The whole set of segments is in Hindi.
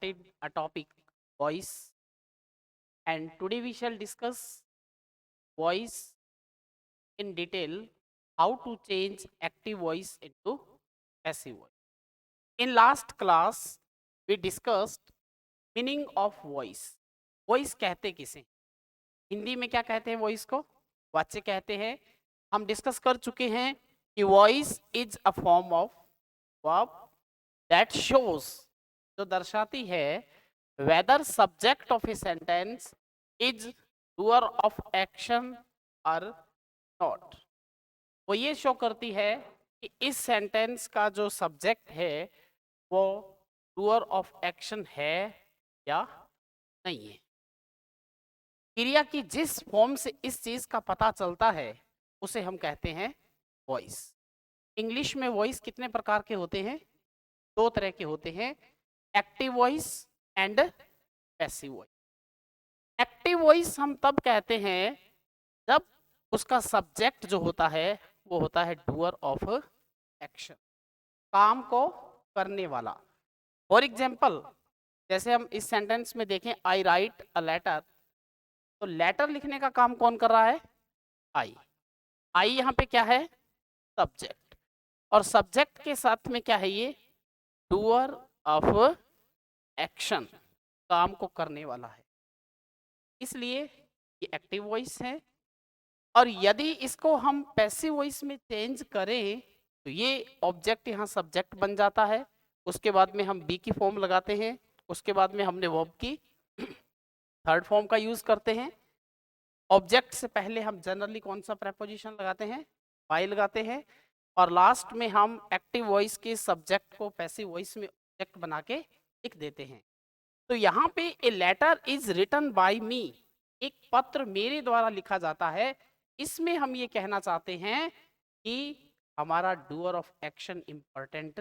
started a topic voice, and today we shall discuss voice in detail, how to change active voice into passive voice. In last class we discussed meaning of voice. Voice कहते किसे, हिंदी में क्या कहते हैं वॉइस को? वाच्य कहते हैं. हम डिस्कस कर चुके हैं कि voice is a form of verb that shows, जो दर्शाती है whether subject of a sentence is doer of action or not. वो ये शो करती है कि इस सेंटेंस का जो सब्जेक्ट है वो डूअर ऑफ एक्शन है या नहीं है. क्रिया की जिस फॉर्म से इस चीज का पता चलता है उसे हम कहते हैं वॉइस. इंग्लिश में वॉइस कितने प्रकार के होते हैं? दो तरह के होते हैं, active voice and passive voice. Active voice हम तब कहते हैं जब उसका सब्जेक्ट जो होता है वो होता है डूअर ऑफ एक्शन, काम को करने वाला. फॉर एग्जाम्पल, जैसे हम इस सेंटेंस में देखें, आई राइट अ लेटर, तो लेटर लिखने का काम कौन कर रहा है? आई. आई यहाँ पे क्या है? सब्जेक्ट. और सब्जेक्ट के साथ में क्या है? ये डूअर ऑफ एक्शन, काम को करने वाला है, इसलिए ये एक्टिव वॉइस है. और यदि इसको हम पैसिव वॉइस में चेंज करें तो ये ऑब्जेक्ट यहाँ सब्जेक्ट बन जाता है. उसके बाद में हम बी की फॉर्म लगाते हैं, उसके बाद में हमने वर्ब की थर्ड फॉर्म का यूज करते हैं. ऑब्जेक्ट से पहले हम जनरली कौन सा प्रेपोजिशन लगाते हैं? वाई लगाते हैं. और लास्ट में हम एक्टिव वॉइस के सब्जेक्ट को पैसिव वॉइस में ऑब्जेक्ट बना के लिख देते हैं. तो यहाँ पे a letter is written by me, एक पत्र मेरे द्वारा लिखा जाता है. इसमें हम ये कहना चाहते हैं कि हमारा डूअर ऑफ एक्शन इंपॉर्टेंट.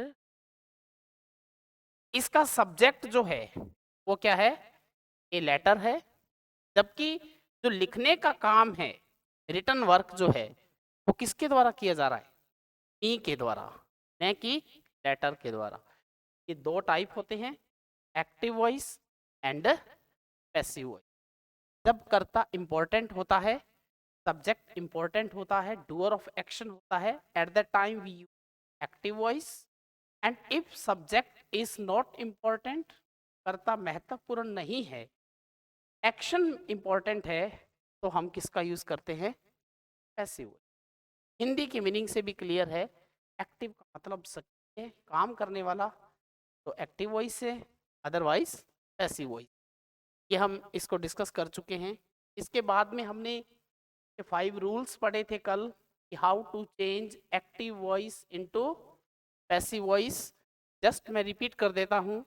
इसका सब्जेक्ट जो है वो क्या है? ए लेटर है. जबकि जो लिखने का काम है, रिटन वर्क जो है, वो किसके द्वारा किया जा रहा है? मी के द्वारा, न कि लेटर के द्वारा. ये दो टाइप होते हैं, active voice and passive voice. जब कर्ता इंपॉर्टेंट होता है, सब्जेक्ट इंपॉर्टेंट होता है, डूअर ऑफ एक्शन होता है, at the time we use active voice. And if subject is not important, कर्ता महत्वपूर्ण नहीं है, एक्शन इंपॉर्टेंट है, तो हम किसका यूज करते हैं? Passive voice. हिंदी की मीनिंग से भी क्लियर है, एक्टिव का मतलब सक्रिय, काम करने वाला, तो एक्टिव वॉइस है, अदरवाइज पैसिव वॉइस. ये हम इसको डिस्कस कर चुके हैं. इसके बाद में हमने 5 रूल्स पढ़े थे कल कि how to change active voice into passive voice. Just मैं रिपीट कर देता हूँ.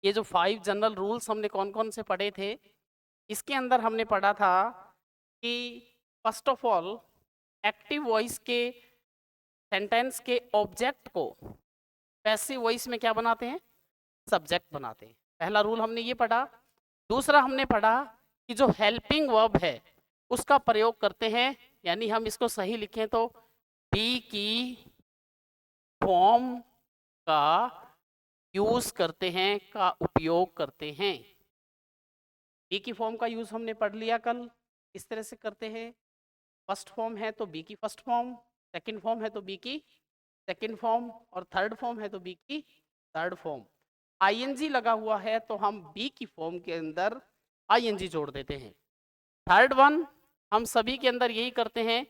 ये जो 5 जनरल रूल्स हमने कौन कौन से पढ़े थे, इसके अंदर हमने पढ़ा था कि first of all active voice के सेंटेंस के ऑब्जेक्ट को पैसिव वॉइस में क्या बनाते हैं? सब्जेक्ट बनाते हैं. पहला रूल हमने ये पढ़ा. दूसरा हमने पढ़ा कि जो हेल्पिंग वर्ब है उसका प्रयोग करते हैं, यानी हम इसको सही लिखें तो बी की फॉर्म का यूज करते हैं, का उपयोग करते हैं. बी की फॉर्म का यूज हमने पढ़ लिया कल, इस तरह से करते हैं. फर्स्ट फॉर्म है तो बी की फर्स्ट फॉर्म, सेकंड फॉर्म है तो बी की सेकंड फॉर्म, और थर्ड फॉर्म है तो बी की थर्ड फॉर्म. आईएनजी लगा हुआ है तो हम बी की फॉर्म के अंदर आईएनजी जोड़ देते हैं. थर्ड वन हम सभी के अंदर यही करते हैं,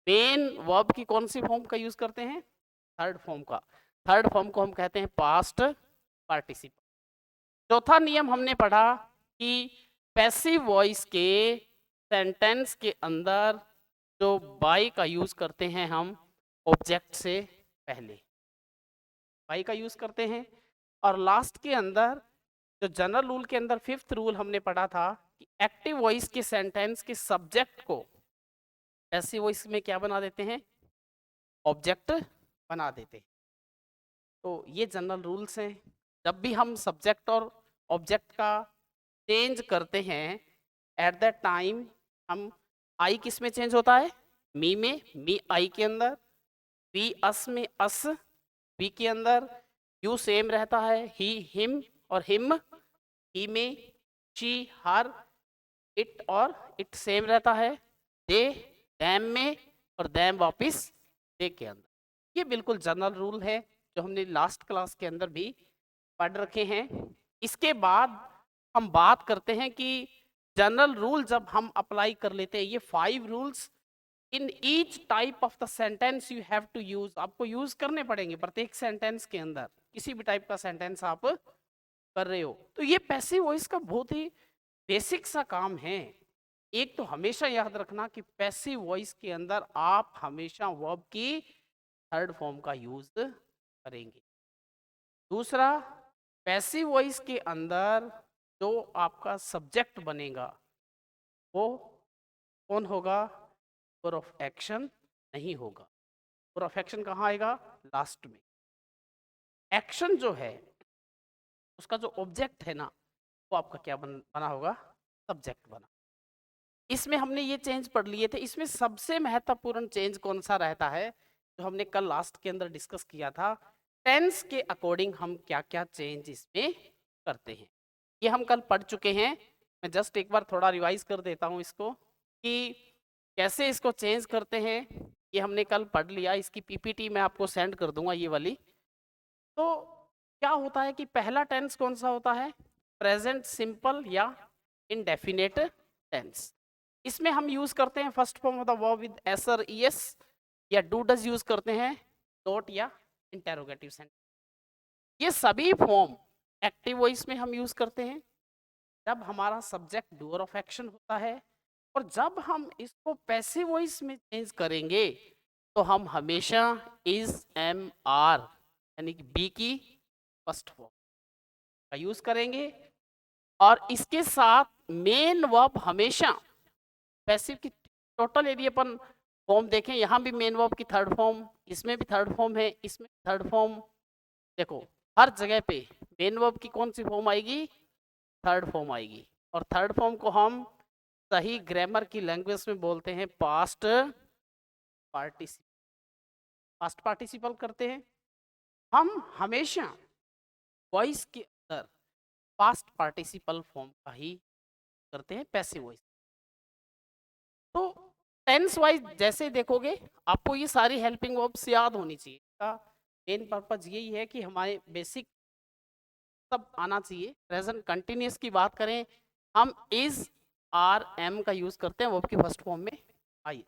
मेन वर्ब की कौन सी फॉर्म का यूज करते हैं? थर्ड फॉर्म का. थर्ड फॉर्म को हम कहते हैं पास्ट पार्टिसिपल. चौथा नियम हमने पढ़ा कि पैसिव वॉइस के सेंटेंस के अंदर जो बाय का यूज करते हैं हम ऑब्जेक्ट से पहले बाय का यूज करते हैं. और लास्ट के अंदर जो जनरल रूल के अंदर 5th रूल हमने पढ़ा था कि एक्टिव वॉइस के सेंटेंस के सब्जेक्ट को पैसिव वॉइस में क्या बना देते हैं? ऑब्जेक्ट बना देते हैं. तो ये जनरल रूल्स हैं. जब भी हम सब्जेक्ट और ऑब्जेक्ट का चेंज करते हैं, एट दैट टाइम हम आई किस में चेंज होता है? मी में, मी आई के अंदर, वी अस में, अस वी के अंदर, यू सेम रहता है, ही हिम और हिम, ही में, शी, हर, इट और इट सेम रहता है, दे, दैम में, और दैम वापिस दे के अंदर। ये बिल्कुल जनरल रूल है जो हमने लास्ट क्लास के अंदर भी पढ़ रखे हैं। इसके बाद हम बात करते हैं कि जनरल रूल जब हम अप्लाई कर लेते हैं, ये 5 rules in each type of the sentence you have to use, आपको यूज करने पड़ेंगे प्रत्येक सेंटेंस के अंदर, किसी भी टाइप का सेंटेंस आप कर रहे हो। तो ये पैसिव वॉइस का बहुत ही बेसिक सा काम है। एक तो हमेशा याद रखना कि पैसिव वॉइस के अंदर आप हमेशा वर्ब की थर्ड फॉर्म का यूज करेंगे। दूसरा, पैसिव वॉइस के अंदर जो आपका सब्जेक्ट बनेगा वो कौन होगा? वर्ब ऑफ एक्शन नहीं होगा। वर्ब ऑफ एक्शन कहाँ आएगा? लास्ट में। एक्शन जो है उसका जो ऑब्जेक्ट है ना, वो आपका क्या बना होगा? सब्जेक्ट बना। इसमें हमने ये चेंज पढ़ लिए थे। इसमें सबसे महत्वपूर्ण चेंज कौन सा रहता है जो हमने कल लास्ट के अंदर डिस्कस किया था? टेंस के अकॉर्डिंग हम क्या क्या चेंज इसमें करते हैं, ये हम कल पढ़ चुके हैं। मैं जस्ट एक बार थोड़ा रिवाइज कर देता हूँ इसको कि कैसे इसको चेंज करते हैं। ये हमने कल पढ़ लिया। इसकी पीपीटी मैं आपको सेंड कर दूंगा, ये वाली। तो क्या होता है कि पहला टेंस कौन सा होता है? प्रेजेंट सिंपल या इनडेफिनेट टेंस। इसमें हम यूज करते हैं first form of the verb with S और ईएस, या डू डज यूज करते हैं, डॉट या इंटेरोगेटिव सेंटेंस। ये सभी फॉर्म एक्टिव वॉइस में हम यूज करते हैं जब हमारा सब्जेक्ट डूअर ऑफ एक्शन होता है, और जब हम इसको पैसिव वॉइस में चेंज करेंगे तो हम हमेशा इज, एम, आर यानी कि बी की फर्स्ट फॉर्म का यूज करेंगे। और इसके साथ मेन वर्ब हमेशा पैसिव की टोटल यदि अपन फॉर्म देखें, यहाँ भी मेन वर्ब की थर्ड फॉर्म, इसमें भी थर्ड फॉर्म है, इसमें थर्ड फॉर्म। देखो हर जगह पे मेन वर्ब की कौन सी फॉर्म आएगी? थर्ड फॉर्म आएगी। और थर्ड फॉर्म को हम सही ग्रामर की लैंग्वेज में बोलते हैं पास्ट पार्टिसिपल। पास्ट पार्टिसिपल करते हैं हम हमेशा वॉइस के अंदर, पास्ट पार्टिसिपल फॉर्म का ही करते हैं पैसिव वॉइस। तो टेंस वाइज जैसे देखोगे आपको ये सारी हेल्पिंग वर्ब्स याद होनी चाहिए। इसका मेन पर्पज यही है कि हमारे बेसिक सब आना चाहिए। प्रेजेंट कंटिन्यूस की बात करें, हम इज, आर, एम का यूज करते हैं वर्ब की फर्स्ट फॉर्म में आई।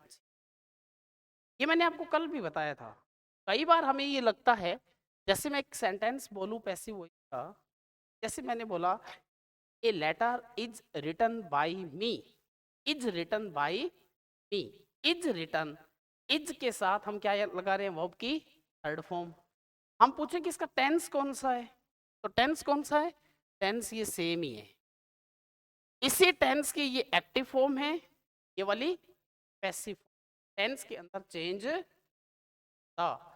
ये मैंने आपको कल भी बताया था। कई बार हमें ये लगता है, जैसे मैं एक सेंटेंस बोलूं पैसिव वॉइस का, जैसे मैंने बोला a letter is written by me, is written by me, is written, is के साथ हम क्या लगा रहे हैं? वर्ब की थर्ड फॉर्म। हम पूछें कि इसका टेंस कौन सा है, तो टेंस कौन सा है? टेंस ये सेम ही है। इसी टेंस की ये एक्टिव फॉर्म है, ये वाली पैसिव। टेंस के अंदर चेंज था।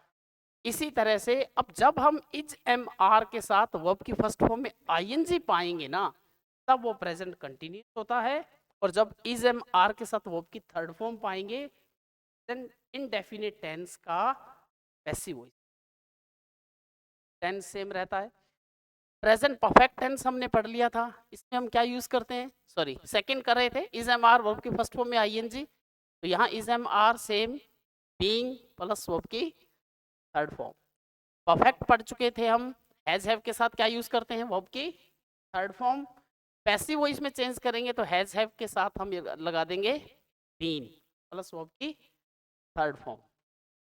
इसी तरह से अब जब हम इज, एम, आर के साथ वर्ब की फर्स्ट फॉर्म में आईएनजी पाएंगे ना, तब वो प्रेजेंट कंटिन्यूस होता है। और जब इज, एम, आर के साथ वर्ब की थर्ड फॉर्म पाएंगे, देन इनडेफिनिट टेंस का पैसिव वॉइस। टेंस सेम रहता है। प्रेजेंट परफेक्ट टेंस हमने पढ़ लिया था। इसमें हम क्या यूज करते हैं? सॉरी, सेकंड कर रहे थे, इज, एम, आर वर्ब की फर्स्ट फॉर्म में आईएनजी। तो यहाँ is, am, are same, being plus verb की थर्ड फॉर्म। परफेक्ट पढ़ चुके थे हम। हैज, हैव के साथ क्या यूज करते हैं? वर्ब की थर्ड फॉर्म। पैसिव वॉइस में चेंज करेंगे तो हैज, हैव के साथ हम लगा देंगे बीन प्लस वर्ब की थर्ड फॉर्म।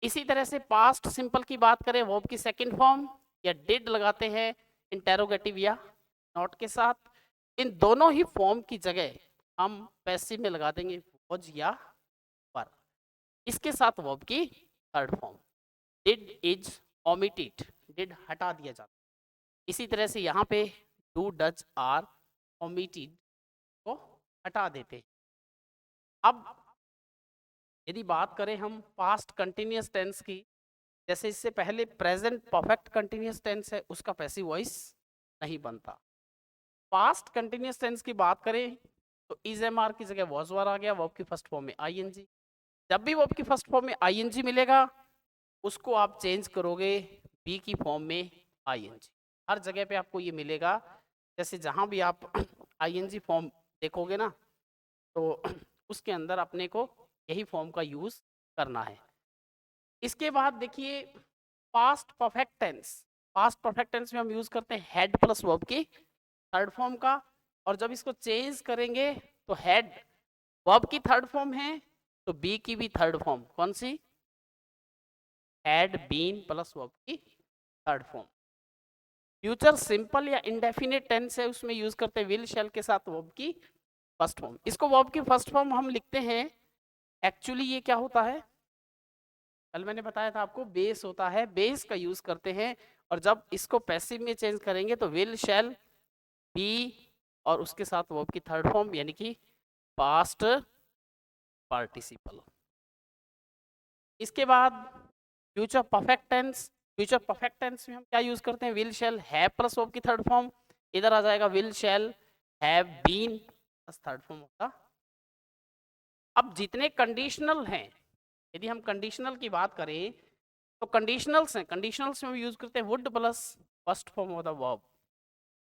इसी तरह से पास्ट सिंपल की बात करें, वर्ब की सेकंड फॉर्म या डिड लगाते हैं इंटेरोगेटिव या नॉट के साथ। इन दोनों ही फॉर्म की जगह हम पैसिव में लगा देंगे वॉज या वर, इसके साथ वर्ब की third form. Did, is, omitted, did हटा दिया जाता है। इसी तरह से यहाँ पे डू, डज, आर, ओमिटेड को हटा देते। अब यदि बात करें हम पास्ट कंटिन्यूअस टेंस की, जैसे इससे पहले प्रेजेंट परफेक्ट कंटिन्यूअस टेंस है, उसका पैसिव वॉइस नहीं बनता। पास्ट कंटिन्यूअस टेंस की बात करें तो इज, एम, आर की जगह वॉज, वर आ गया वर्ब की फर्स्ट फॉर्म में आईएनजी। जब भी वर्ब की फर्स्ट फॉर्म में आईएनजी मिलेगा उसको आप चेंज करोगे बी की फॉर्म में आईएनजी। हर जगह पे आपको ये मिलेगा जैसे जहां भी आप आईएनजी फॉर्म देखोगे ना, तो उसके अंदर अपने को यही फॉर्म का यूज करना है। इसके बाद देखिए past perfect tense. Past perfect tense में हम यूज करते हैं हेड प्लस वर्ब की थर्ड फॉर्म का, और जब इसको चेंज करेंगे तो हेड वर्ब की थर्ड फॉर्म है तो बी की भी थर्ड फॉर्म कौन सी, हैड बीन प्लस वर्ब की थर्ड फॉर्म। फ्यूचर सिंपल या इंडेफिनिट टेंस है, उसमें यूज करते हैं विल शैल के साथ वर्ब की फर्स्ट फॉर्म। इसको वर्ब की फर्स्ट फॉर्म हम लिखते हैं, एक्चुअली ये क्या होता है, कल मैंने बताया था आपको बेस होता है, बेस का यूज करते हैं, और जब इसको पैसिव में चेंज करेंगे तो विल शैल बी और उसके साथ वर्ब की थर्ड फॉर्म यानी कि पास्ट पार्टिसिपल। इसके बाद future perfect tense. Future perfect tense में हम क्या यूज करते हैं, will shall have plus verb की थर्ड फॉर्म, इधर आ जाएगा will shall have been plus third form होगा। अब जितने कंडीशनल हैं, यदि हम कंडीशनल की बात करें तो कंडीशनल्स हैं, कंडीशनल्स में हम यूज करते हैं would plus first form of the verb.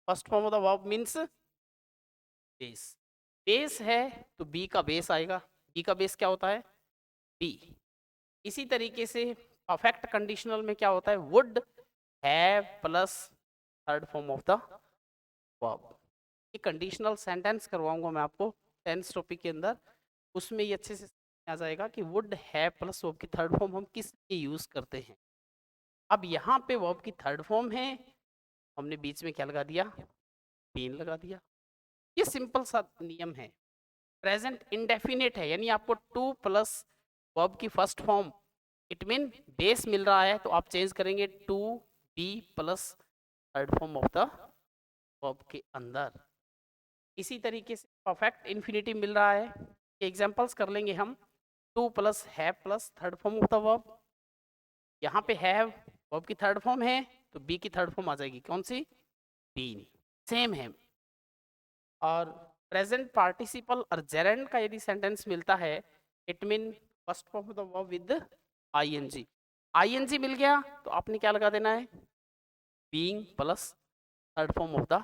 First form of the verb means base. Base है तो बी का बेस आएगा, बी का बेस क्या होता है, बी। इसी तरीके से परफेक्ट कंडीशनल में क्या होता है, would have plus third form of the verb. ये कंडीशनल सेंटेंस करवाऊंगा मैं आपको टेंस टॉपिक के अंदर, उसमें ये अच्छे से आ जाएगा कि वुड हैव प्लस वर्ब की थर्ड फॉर्म हम किस लिए यूज करते हैं। अब यहाँ पे वर्ब की थर्ड फॉर्म है, हमने बीच में क्या लगा दिया, बीन लगा दिया। ये सिंपल सा नियम है। प्रेजेंट इंडेफिनिट है, यानी आपको टू प्लस वर्ब की first form it mean base मिल रहा है, तो आप चेंज करेंगे to be plus third form of the verb के अंदर। इसी तरीके से परफेक्ट इन्फिनिटिव मिल रहा है, एग्जांपल्स कर लेंगे हम। Two plus have plus third form of the verb, यहाँ पे हैव वर्ब की थर्ड फॉर्म है तो बी की थर्ड फॉर्म आ जाएगी कौन सी, बीन। सेम है। और प्रेजेंट पार्टिसिपल और जेरेंड का यदि सेंटेंस मिलता है it mean first form of the verb with ING. ING मिल गया तो आपने क्या लगा देना है, being plus third form of the.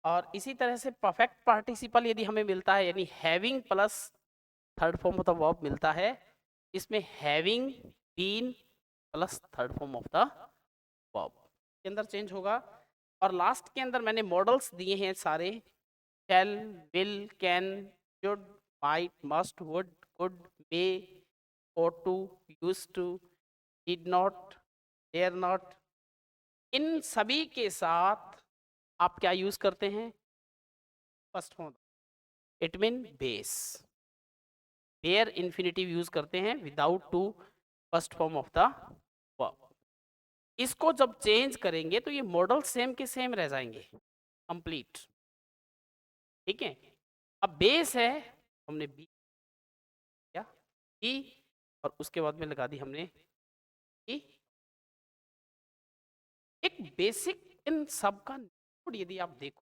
और इसी तरह से परफेक्ट पार्टिसिपल यदि हमें मिलता है यानी having plus third form of the verb मिलता है, इसमें having been plus third form of the verb के अंदर चेंज होगा। और लास्ट के अंदर मैंने मॉडल्स दिए हैं सारे, shall, will, can, should, might, must, would, could, may, ought to, used to, did not, dare not। इन सभी के साथ आप क्या यूज करते हैं, first form it mean base. Bare infinitive use करते हैं without to first form of the verb. इसको जब चेंज करेंगे तो ये मॉडल सेम के सेम रह जाएंगे कंप्लीट। ठीक है, अब बेस है, हमने बी क्या बी और उसके बाद में लगा दी हमने ई। एक बेसिक इन सब का नोट यदि आप देखो,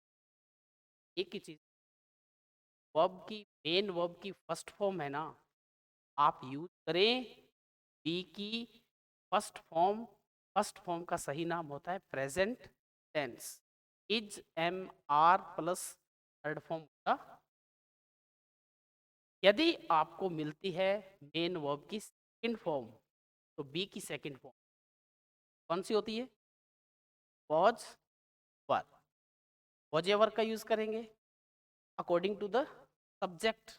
एक ही चीज, वर्ब की मेन वर्ब की फर्स्ट फॉर्म है ना, आप यूज करें बी की फर्स्ट फॉर्म। फर्स्ट फॉर्म का सही नाम होता है present tense, is am are plus third form का। यदि आपको मिलती है मेन वर्ब की सेकंड फॉर्म तो बी की सेकंड फॉर्म कौन सी होती है, वॉज वर। वॉज एवर का यूज करेंगे अकॉर्डिंग टू द सब्जेक्ट।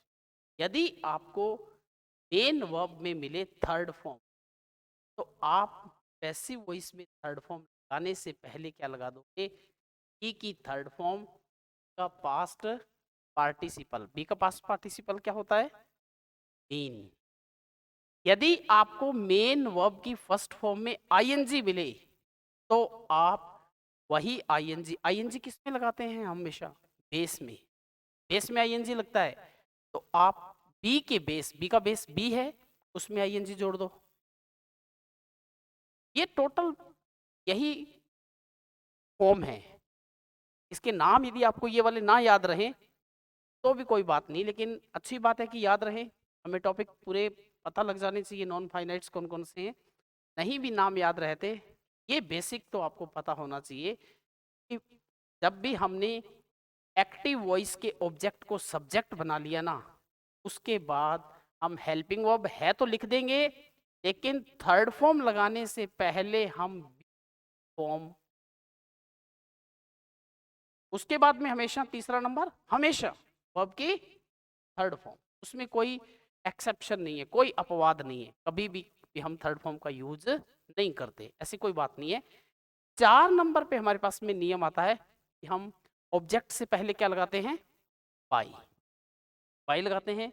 यदि आपको मेन वर्ब में मिले थर्ड फॉर्म तो आप पैसिव वॉइस में थर्ड फॉर्म लगाने से पहले क्या लगा दोगे, बी की थर्ड फॉर्म का पास्ट पार्टिसिपल। बी का पास्ट पार्टिसिपल क्या होता है, बीन। यदि आपको मेन वर्ब की फर्स्ट फॉर्म में आईएनजी मिले तो आप वही आईएनजी, आईएनजी किस में लगाते हैं हमेशा, बेस में। बेस में आईएनजी लगता है तो आप बी के बेस, बी का बेस बी है उसमें आईएनजी जोड़ दो। ये टोटल यही फॉर्म है। इसके नाम यदि आपको ये वाले ना याद रहे तो भी कोई बात नहीं, लेकिन अच्छी बात है कि याद रहे। हमें टॉपिक पूरे पता लग जाने चाहिए नॉन फाइनाइट्स कौन कौन से हैं। नहीं भी नाम याद रहते, ये बेसिक तो आपको पता होना चाहिए कि जब भी हमने एक्टिव वॉइस के ऑब्जेक्ट को सब्जेक्ट बना लिया ना, उसके बाद हम हेल्पिंग वर्ब है तो लिख देंगे, लेकिन थर्ड फॉर्म लगाने से पहले हम फॉर्म, उसके बाद में हमेशा तीसरा नंबर, हमेशा वर्ब की थर्ड फॉर्म, उसमें कोई एक्सेप्शन नहीं है, कोई अपवाद नहीं है, कभी भी हम थर्ड फॉर्म का यूज नहीं करते, ऐसी कोई बात नहीं है। 4 नंबर पे हमारे पास में नियम आता है कि हम ऑब्जेक्ट से पहले क्या लगाते हैं, बाई, बाई लगाते हैं।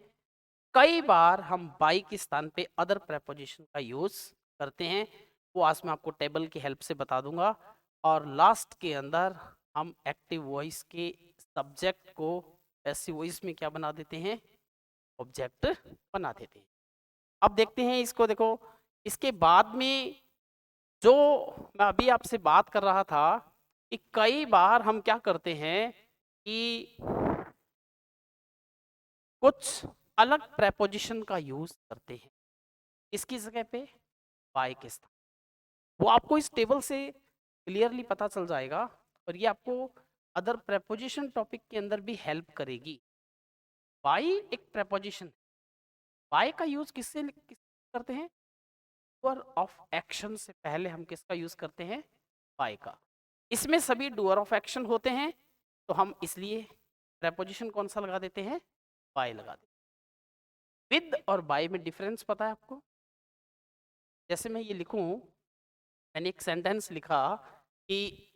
कई बार हम बाई के स्थान पे अदर प्रेपोजिशन का यूज करते हैं, वो आज मैं आपको टेबल की हेल्प से बता दूंगा। और लास्ट के अंदर हम एक्टिव वॉइस के सब्जेक्ट को पैसिव वॉइस में क्या बना देते हैं, ऑब्जेक्ट बना देते हैं। अब देखते हैं इसको, देखो इसके बाद में जो मैं अभी आपसे बात कर रहा था कि कई बार हम क्या करते हैं कि कुछ अलग प्रेपोजिशन का यूज करते हैं, इसकी जगह पे बाय के स्थान, वो आपको इस टेबल से क्लियरली पता चल जाएगा और ये आपको अदर प्रेपोजिशन टॉपिक के अंदर भी हेल्प करेगी। बाय एक प्रेपोजिशन, बाय का यूज किससे करते हैं, डूअर ऑफ एक्शन से पहले हम किसका यूज करते हैं, बाय का। इसमें सभी डूअर ऑफ एक्शन होते हैं, तो हम इसलिए प्रेपोजिशन कौन सा लगा देते हैं, बाय लगा देते हैं। विद और बाय में डिफरेंस पता है आपको, जैसे मैं ये लिखूं, मैंने एक सेंटेंस लिखा कि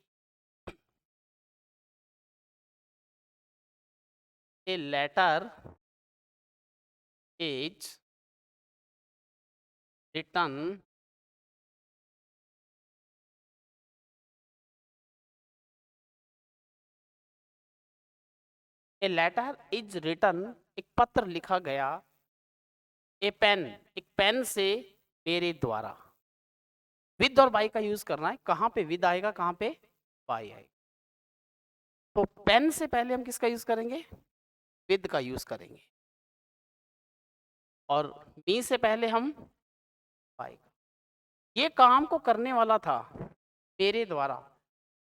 a letter is written a letter is written, एक पत्र लिखा गया, ए पेन, एक पेन से मेरे द्वारा। विद और बाय का यूज करना है, कहां पे विद आएगा, कहां पे बाय आएगा। तो पेन से पहले हम किसका यूज करेंगे, विद का यूज करेंगे, और मी से पहले हम बाय का। ये काम को करने वाला था मेरे द्वारा।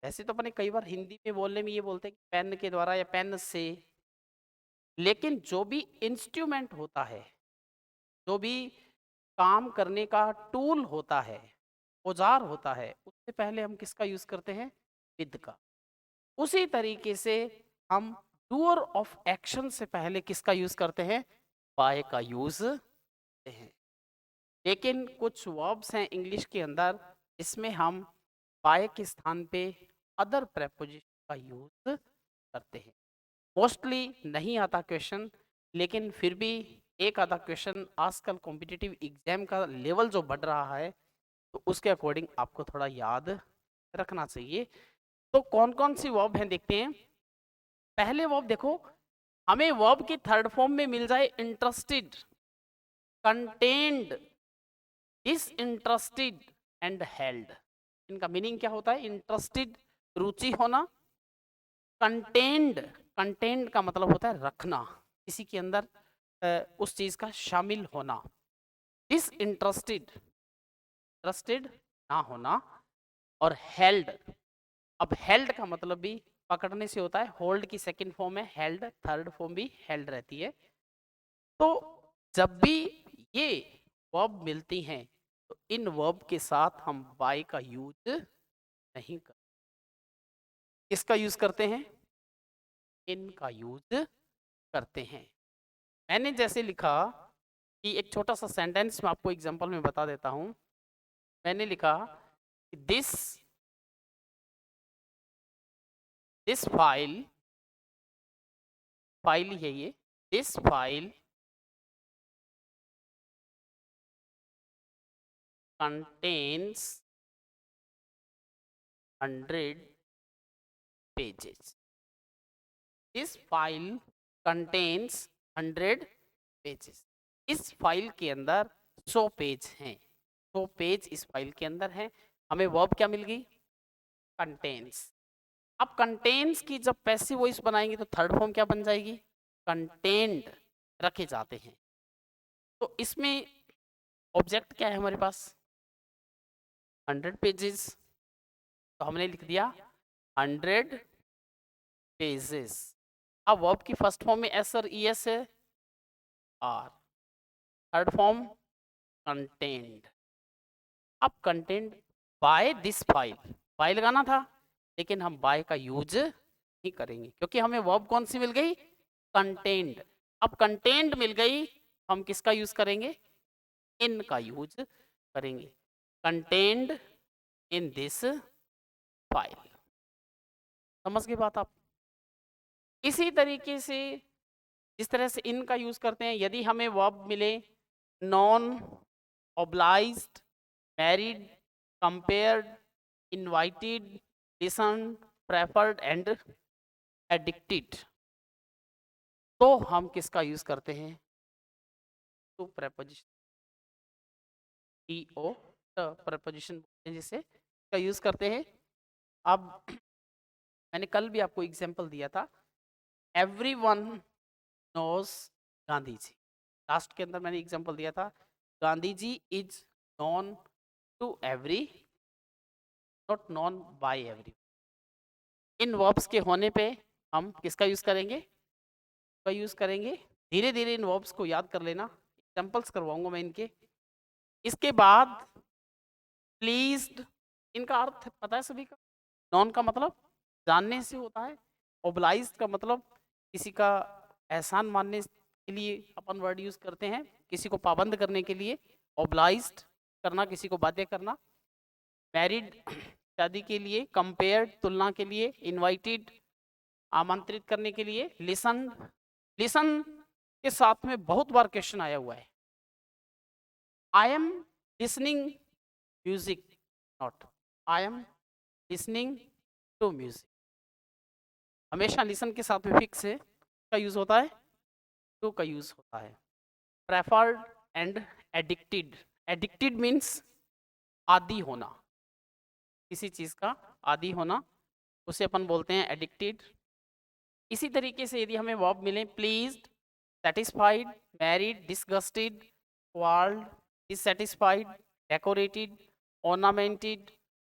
वैसे तो अपने कई बार हिंदी में बोलने में ये बोलते हैं कि पेन के द्वारा या पेन से, लेकिन जो भी इंस्ट्रूमेंट होता है, जो भी काम करने का टूल होता है, औजार होता है, उससे पहले हम किसका यूज करते हैं, विद का। उसी तरीके से हम डूअर ऑफ एक्शन से पहले किसका यूज करते हैं, बाय का यूज करते हैं। लेकिन कुछ वर्ब्स हैं इंग्लिश के अंदर, इसमें हम बाय के स्थान पे अदर प्रेपोजिशन का यूज करते हैं। मोस्टली नहीं आता क्वेश्चन, लेकिन फिर भी एक आधा क्वेश्चन आजकल कॉम्पिटिटिव एग्जाम का लेवल जो बढ़ रहा है, तो उसके अकॉर्डिंग आपको थोड़ा याद रखना चाहिए। तो कौन कौन सी वर्ब हैं देखते हैं। पहले वर्ब देखो, हमें वर्ब की थर्ड फॉर्म में मिल जाए interested, contained, disinterested and held. इनका मीनिंग क्या होता है, इंटरेस्टेड रुचि होना, कंटेन्ड, कंटेन्ड का मतलब होता है रखना, किसी के अंदर उस चीज का शामिल होना। डिसइंटरेस्टेड, इंटरेस्टेड ना होना, और हेल्ड, अब हेल्ड का मतलब भी पकड़ने से होता है, होल्ड की सेकंड फॉर्म है हेल्ड, थर्ड फॉर्म भी हेल्ड रहती है। तो जब भी ये वर्ब मिलती हैं, तो इन वर्ब के साथ हम बाय का यूज नहीं करते, इसका यूज करते हैं, इनका यूज करते हैं। मैंने जैसे लिखा कि एक छोटा सा सेंटेंस मैं आपको एग्जांपल में बता देता हूं। मैंने लिखा दिस दिस फाइल, फाइल है ये, this file contains 100 pages. This file contains 100 pages. इस फाइल के अंदर 100 पेज हैं, 100 पेज इस फाइल के अंदर हैं। हमें वर्ब क्या मिल गई, कंटेन्स। अब कंटेन्स की जब पैसिव वॉइस बनाएंगे तो थर्ड फॉर्म क्या बन जाएगी, कंटेन्ड, रखे जाते हैं। तो इसमें ऑब्जेक्ट क्या है हमारे पास, 100 पेजेस, तो हमने लिख दिया 100 पेजेस। अब वर्ब की फर्स्ट फॉर्म में एस और ई एस है, आर। Third form content. अब content by this file, file लगाना था लेकिन हम बाय का यूज नहीं करेंगे क्योंकि हमें वर्ब कौन सी मिल गई, कंटेंट। अब कंटेंट मिल गई, हम किसका यूज करेंगे, इन का यूज करेंगे। Content in this file. समझ गए बात आप। इसी तरीके से जिस तरह से इन का यूज करते हैं, यदि हमें वर्ब मिले non, obliged, married, compared, invited, listened, preferred and addicted, तो हम किसका यूज करते हैं, to preposition, T O preposition जिसे का यूज करते हैं। अब मैंने कल भी आपको एग्जांपल दिया था, everyone knows Gandhi ji. Last के अंदर मैंने एग्जांपल दिया था, Gandhi ji is known to every, not known by every. इन वर्ब्स के होने पे हम किसका यूज करेंगे, का यूज करेंगे। धीरे धीरे इन वर्ब्स को याद कर लेना, एग्जांपल्स करवाऊंगा मैं इनके। इसके बाद प्लीज्ड, इनका अर्थ पता है सभी का। नॉन का मतलब जानने से होता है, ओब्लाइज्ड का मतलब किसी का एहसान मानने के लिए अपन वर्ड यूज करते हैं, किसी को पाबंद करने के लिए ओब्लाइज्ड करना, किसी को बाध्य करना। मैरिड शादी के लिए, कंपेयर्ड तुलना के लिए, इनवाइटेड आमंत्रित करने के लिए, लिसन, लिसन के साथ में बहुत बार क्वेश्चन आया हुआ है, I am listening music, not I am listening to music. हमेशा लिसन के साथ में फिक्स है का यूज होता है, टू का यूज होता है। Preferred and addicted, addicted means आदी होना, किसी चीज का आदी होना, उसे अपन बोलते हैं एडिक्टेड। इसी तरीके से यदि हमें वर्ब मिले pleased, satisfied, married, disgusted, quarreled, dissatisfied, decorated, ornamented,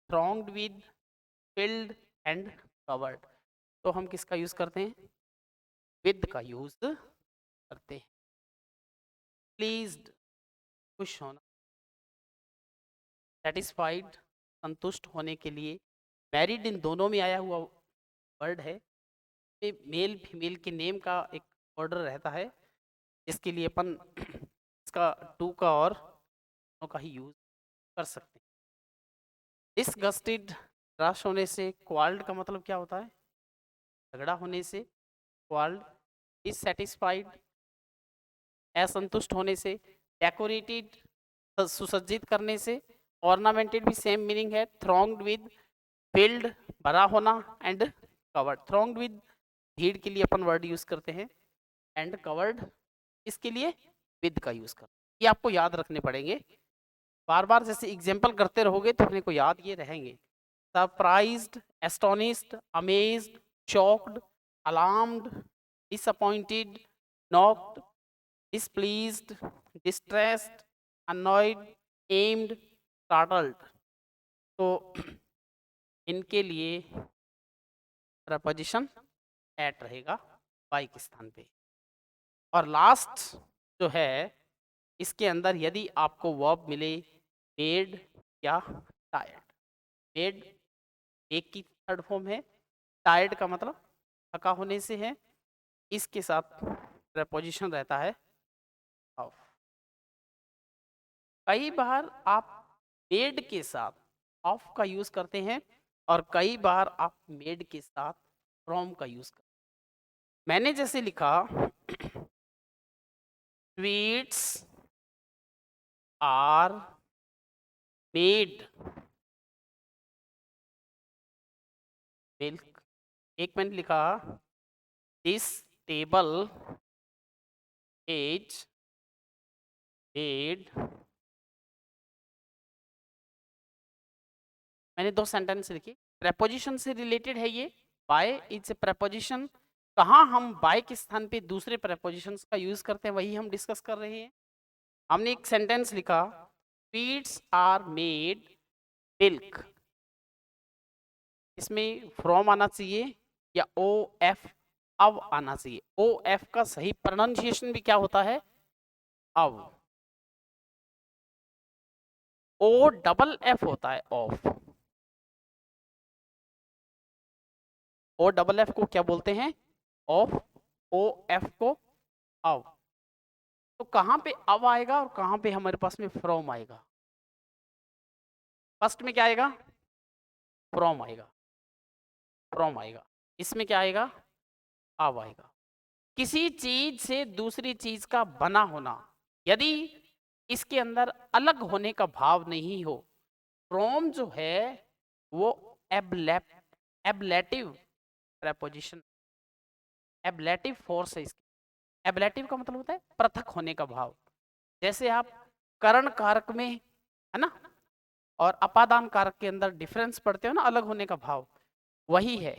thronged with, filled and covered, तो हम किसका यूज करते हैं, विद का यूज करते हैं। प्लीज्ड खुश होना, सेटिस्फाइड संतुष्ट होने के लिए, मैरिड इन दोनों में आया हुआ वर्ड है, मेल फीमेल के नेम का एक ऑर्डर रहता है, इसके लिए अपन इसका टू का और नो का ही यूज कर सकते हैं। डिसगस्टेड निराश होने से, क्वाल्ड का मतलब क्या होता है, झगड़ा होने से क्वाल्ड। डिससेटिस्फाइड असंतुष्ट होने से, डेकोरेटेड सुसज्जित करने से, ऑर्नामेंटेड भी सेम मीनिंग है, थ्रोंग्ड विद फिल्ड भरा होना, एंड कवर्ड। थ्रोंग्ड विद भीड़ के लिए अपन वर्ड यूज करते हैं, एंड कवर्ड इसके लिए विद का यूज करते हैं। ये आपको याद रखने पड़ेंगे, बार बार जैसे एग्जाम्पल करते रहोगे तो अपने को याद ये रहेंगे। Surprised, astonished, amazed, shocked, alarmed, disappointed, knocked, displeased, distressed, annoyed, aimed, startled, तो इनके लिए प्रपोजिशन एट रहेगा बाई के स्थान पे। और लास्ट जो है इसके अंदर यदि आपको वर्ब मिले मेड या टायर्ड, मेड एक की थर्ड फॉर्म है, टायर्ड का मतलब थका होने से है, इसके साथ प्रपोजिशन रहता है ऑफ। कई बार आप मेड के साथ ऑफ का यूज करते हैं और कई बार आप मेड के साथ फ्रॉम का यूज करते हैं। मैंने जैसे लिखा स्वीट्स आर मेड मिल्क, एक मैंने लिखा दिस टेबल इज मेड, मैंने दो सेंटेंस लिखी, प्रेपोजिशन से रिलेटेड है ये। बाय इज ए प्रेपोजिशन, कहाँ हम बाय के स्थान पे दूसरे प्रेपोजिशन का यूज करते हैं वही हम डिस्कस कर रहे हैं। हमने एक सेंटेंस लिखा स्वीट्स आर मेड मिल्क, इसमें फ्रॉम आना चाहिए, या ओ एफ अव आना चाहिए। ओ एफ का सही प्रोनाउंसिएशन भी क्या होता है? अव। ओ डबल एफ होता है ऑफ। ओ डबल एफ को क्या बोलते हैं? ऑफ। ओ एफ को अव। तो कहां पे अव आएगा और कहां पे हमारे पास में फ्रॉम आएगा? फर्स्ट में क्या आएगा? फ्रॉम आएगा। फ्रॉम आएगा। इसमें क्या आएगा? अव आएगा। किसी चीज से दूसरी चीज का बना होना, यदि इसके अंदर अलग होने का भाव नहीं हो, फ्रॉम जो है वो एबलेटिव प्रेपोजिशन, एबलेटिव फोर्स है इसकी। एबलेटिव का मतलब होता है पृथक होने का भाव। जैसे आप करण कारक में, है ना, और अपादान कारक के अंदर डिफरेंस पढ़ते हो ना, अलग होने का भाव, वही है।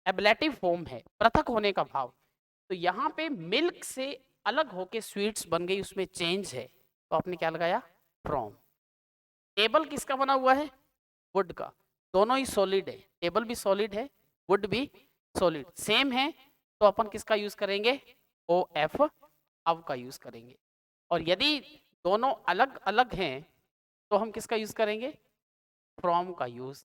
एबलेटिव फॉर्म है, पृथक होने का भाव। तो यहाँ पे मिल्क से अलग होके स्वीट्स बन गई, उसमें चेंज है, तो आपने क्या लगाया? फ्रॉम। टेबल किसका बना हुआ है? वुड का। दोनों ही सॉलिड है, टेबल भी सॉलिड है, वुड भी सॉलिड, सेम है, तो अपन किसका यूज करेंगे? ओ एफ अव का यूज करेंगे। और यदि दोनों अलग अलग हैं तो हम किसका यूज करेंगे? फ्रॉम का यूज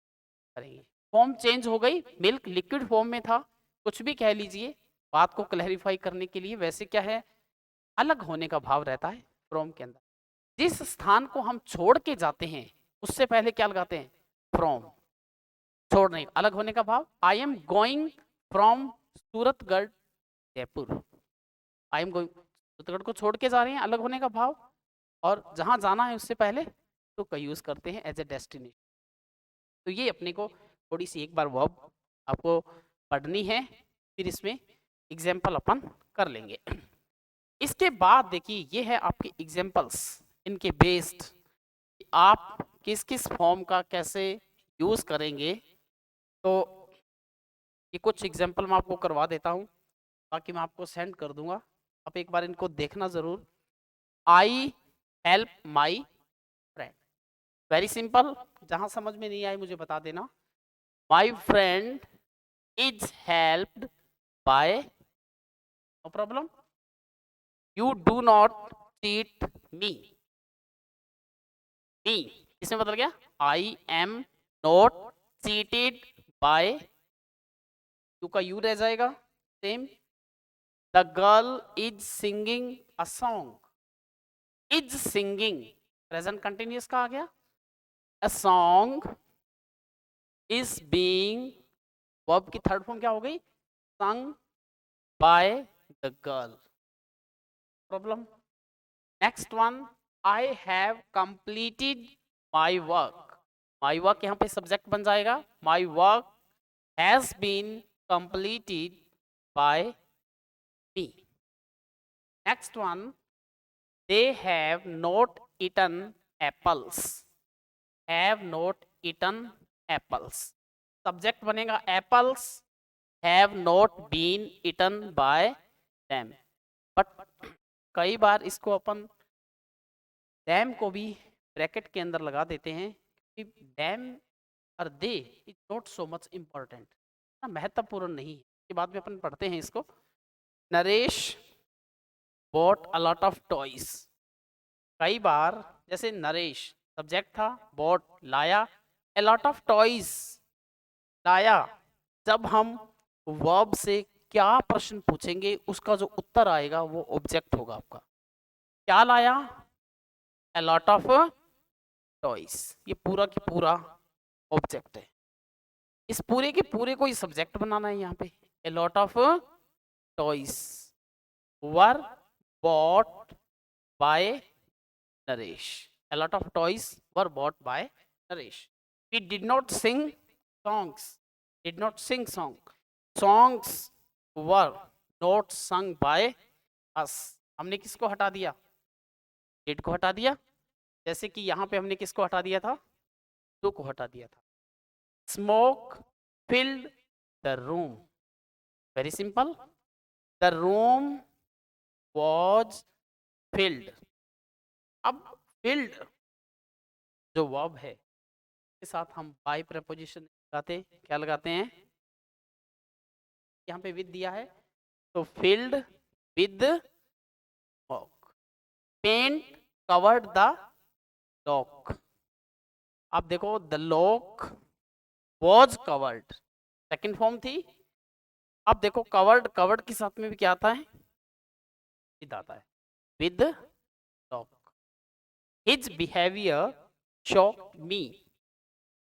करेंगे। फॉर्म चेंज हो गई, मिल्क लिक्विड फॉर्म में था, कुछ भी कह लीजिए, बात को क्लैरिफाई करने के लिए। वैसे क्या है, अलग होने का भाव रहता है फ्रॉम के अंदर। जिस स्थान को हम छोड़ के जाते हैं उससे पहले क्या लगाते हैं? फ्रॉम। छोड़ नहीं, अलग होने का भाव। आई am going from Suratgarh Jaipur. I am going, Suratgarh को छोड़ के जा रहे हैं, अलग होने का भाव। और जहां जाना है उससे पहले तो का यूज करते हैं एज ए डेस्टिनेशन। तो ये अपने को थोड़ी सी एक बार वर्ब आपको पढ़नी है, फिर इसमें एग्जाम्पल अपन कर लेंगे। इसके बाद देखिए ये है आपके एग्जाम्पल्स, इनके बेस्ड आप किस किस फॉर्म का कैसे यूज करेंगे। तो ये कुछ एग्जाम्पल मैं आपको करवा देता हूँ, बाकी मैं आपको सेंड कर दूंगा, आप एक बार इनको देखना जरूर। I help my friend, very simple. जहां समझ में नहीं आई मुझे बता देना। My friend is helped by, no problem. You do not cheat me. Me इसमें बदल गया, I am not cheated by, you का यू रह जाएगा same. The girl is singing a song, is singing present continuous का आ गया। A song is being, verb की थर्ड फॉर्म क्या हो गई? Sung by the girl, problem. Next one, I have completed my work. My work यहाँ पे सब्जेक्ट बन जाएगा, my work has been completed by me. Next one, they have not eaten apples. Have not eaten apples, subject बनेगा apples, have not been eaten by them. But कई बार इसको अपन डैम को भी ब्रैकेट के अंदर लगा देते हैं, क्योंकि डैम और they is not so much important, महत्वपूर्ण नहीं है, के बाद में अपन पढ़ते हैं इसको। Naresh bought a lot of toys. कई बार जैसे नरेश सब्जेक्ट था, बॉट लाया, ए लॉट ऑफ टॉयज लाया। जब हम वर्ब से क्या प्रश्न पूछेंगे उसका जो उत्तर आएगा वो ऑब्जेक्ट होगा आपका। क्या लाया? ए लॉट ऑफ टॉयज, ये पूरा की पूरा ऑब्जेक्ट है। इस पूरे के पूरे को ही सब्जेक्ट बनाना है यहाँ पे। A lot of toys were bought by Naresh. A lot of toys were bought by Naresh. We did not sing songs. Did not sing song. Songs were not sung by us. हमने किसको हटा दिया? Did को हटा दिया। जैसे कि यहाँ पे हमने किसको हटा दिया था? Do को हटा दिया था। Smoke filled the room. Very simple. The room was filled. अब filled जो वर्ब है के साथ हम बाय प्रेपोजिशन लगाते हैं, क्या लगाते हैं? यहाँ पे विद दिया है, तो filled with fog, paint covered the lock. अब देखो the lock was covered, second form थी। अब देखो कवर्ड, कवर्ड के साथ में भी क्या आता है, विद आता है, with lock. His behaviour shocked मी,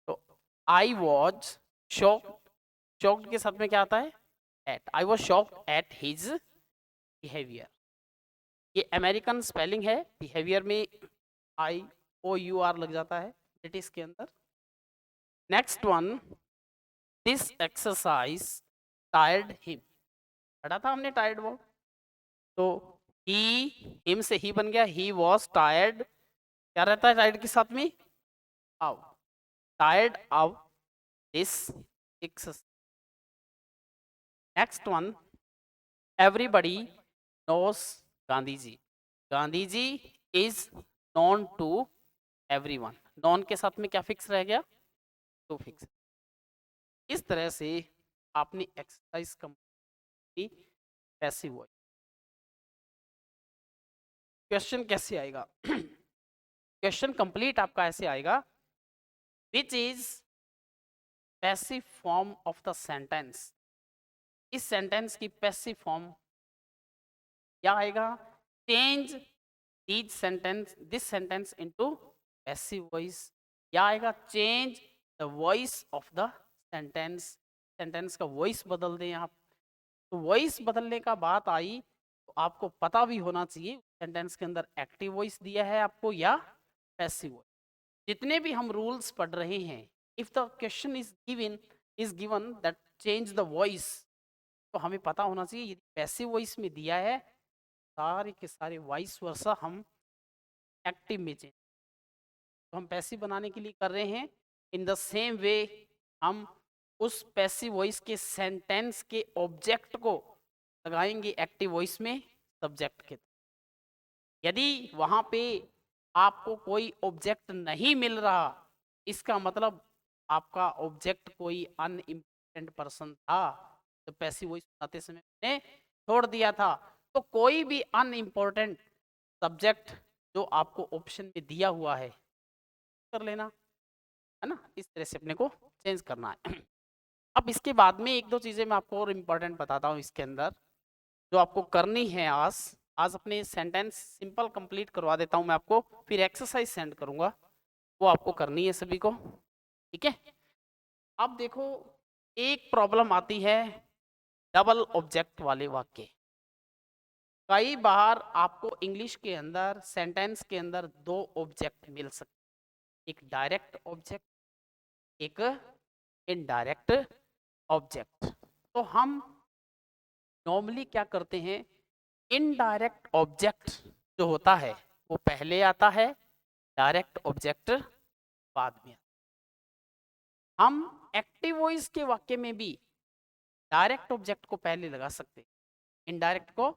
तो आई वॉज शॉक्ड, शॉक्ड के साथ में क्या आता है, at, I was shocked at his behaviour. ये अमेरिकन स्पेलिंग है, बिहेवियर में IOUR लग जाता है ब्रिटिश के अंदर। Next one, this exercise tired him, पढ़ा था हमने टायर्ड वर्ड, तो ही, हिम से ही बन गया, ही वॉज टायर्ड, क्या रहता है टायर्ड के साथ में, ow, tired ow this exercise. Next one, everybody knows Gandhi ji, Gandhi ji is known to everyone, known के साथ में क्या फिक्स रह गया, टू फिक्स। इस तरह से आपने एक्सरसाइज कंप्लीट की पैसिव वॉइस। क्वेश्चन कैसे आएगा, क्वेश्चन कंप्लीट आपका ऐसे आएगा, which is passive form of the sentence, इस सेंटेंस की पैसिव फॉर्म क्या आएगा, change this sentence into passive voice, या आएगा change the voice of the sentence, sentence का वॉइस बदल दें आप। तो वॉइस बदलने का बात आई तो आपको पता भी होना चाहिए सेंटेंस के अंदर एक्टिव वॉइस दिया है आपको या पैसिव वॉइस। जितने भी हम रूल्स पढ़ रहे हैं, if the question is given that change the voice, तो हमें पता होना चाहिए यदि पैसिव वॉइस में दिया है, सारे के सारे वॉइस वर्सा हम एक्टिव में चेंज, तो हम पैसिव बनाने के लिए कर रहे हैं। इन द सेम वे हम उस पैसिव वॉइस के सेंटेंस के ऑब्जेक्ट को लगाएंगे एक्टिव वॉइस में सब्जेक्ट के। यदि वहां पे आपको कोई ऑब्जेक्ट नहीं मिल रहा, इसका मतलब आपका ऑब्जेक्ट कोई अनइम्पोर्टेंट पर्सन था, तो पैसिव वॉइस बनाते समय मैंने छोड़ दिया था। तो कोई भी अनइम्पोर्टेंट सब्जेक्ट जो आपको ऑप्शन में दिया हुआ है कर लेना, है ना, इस तरह से अपने को चेंज करना है। अब इसके बाद में एक दो चीजें मैं आपको और इम्पोर्टेंट बताता हूँ इसके अंदर, जो आपको करनी है। आज अपने सेंटेंस सिंपल कंप्लीट करवा देता हूँ मैं आपको, फिर एक्सरसाइज सेंड करूंगा, वो आपको करनी है सभी को, ठीक है। अब देखो एक प्रॉब्लम आती है डबल ऑब्जेक्ट वाले वाक्य। कई बार आपको इंग्लिश के अंदर सेंटेंस के अंदर दो ऑब्जेक्ट मिल सकते, एक डायरेक्ट ऑब्जेक्ट, एक इनडायरेक्ट ऑब्जेक्ट। तो हम नॉर्मली क्या करते हैं, इनडायरेक्ट ऑब्जेक्ट जो होता है वो पहले आता है, डायरेक्ट ऑब्जेक्ट बाद में। हम एक्टिव वॉइस के वाक्य में भी डायरेक्ट ऑब्जेक्ट को पहले लगा सकते, इनडायरेक्ट को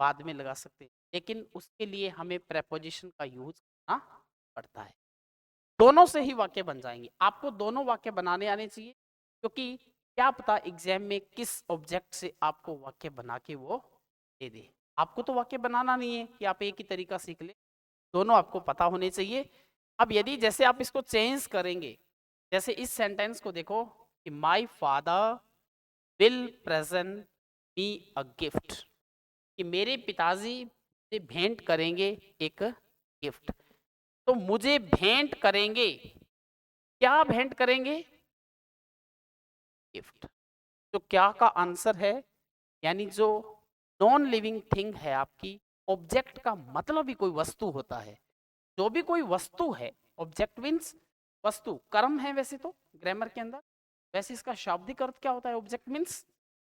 बाद में लगा सकते, लेकिन उसके लिए हमें प्रेपोजिशन का यूज करना पड़ता है। दोनों से ही वाक्य बन जाएंगे, आपको दोनों वाक्य बनाने आने चाहिए, क्योंकि क्या पता एग्जाम में किस ऑब्जेक्ट से आपको वाक्य बना के वो दे दे। आपको तो वाक्य बनाना नहीं है कि आप एक ही तरीका सीख ले, दोनों आपको पता होने चाहिए। अब यदि जैसे आप इसको चेंज करेंगे, जैसे इस सेंटेंस को देखो कि my father will present me a gift, कि मेरे पिताजी मुझे भेंट करेंगे एक गिफ्ट। तो मुझे भेंट करेंगे, क्या भेंट करेंगे, गिफ्ट। तो क्या का आंसर है, यानी जो नॉन लिविंग थिंग है आपकी, ऑब्जेक्ट का मतलब ही कोई वस्तु होता है। जो भी कोई वस्तु है, ऑब्जेक्ट मीन्स वस्तु, कर्म है वैसे तो ग्रामर के अंदर, वैसे इसका शाब्दिक अर्थ क्या होता है, ऑब्जेक्ट मीन्स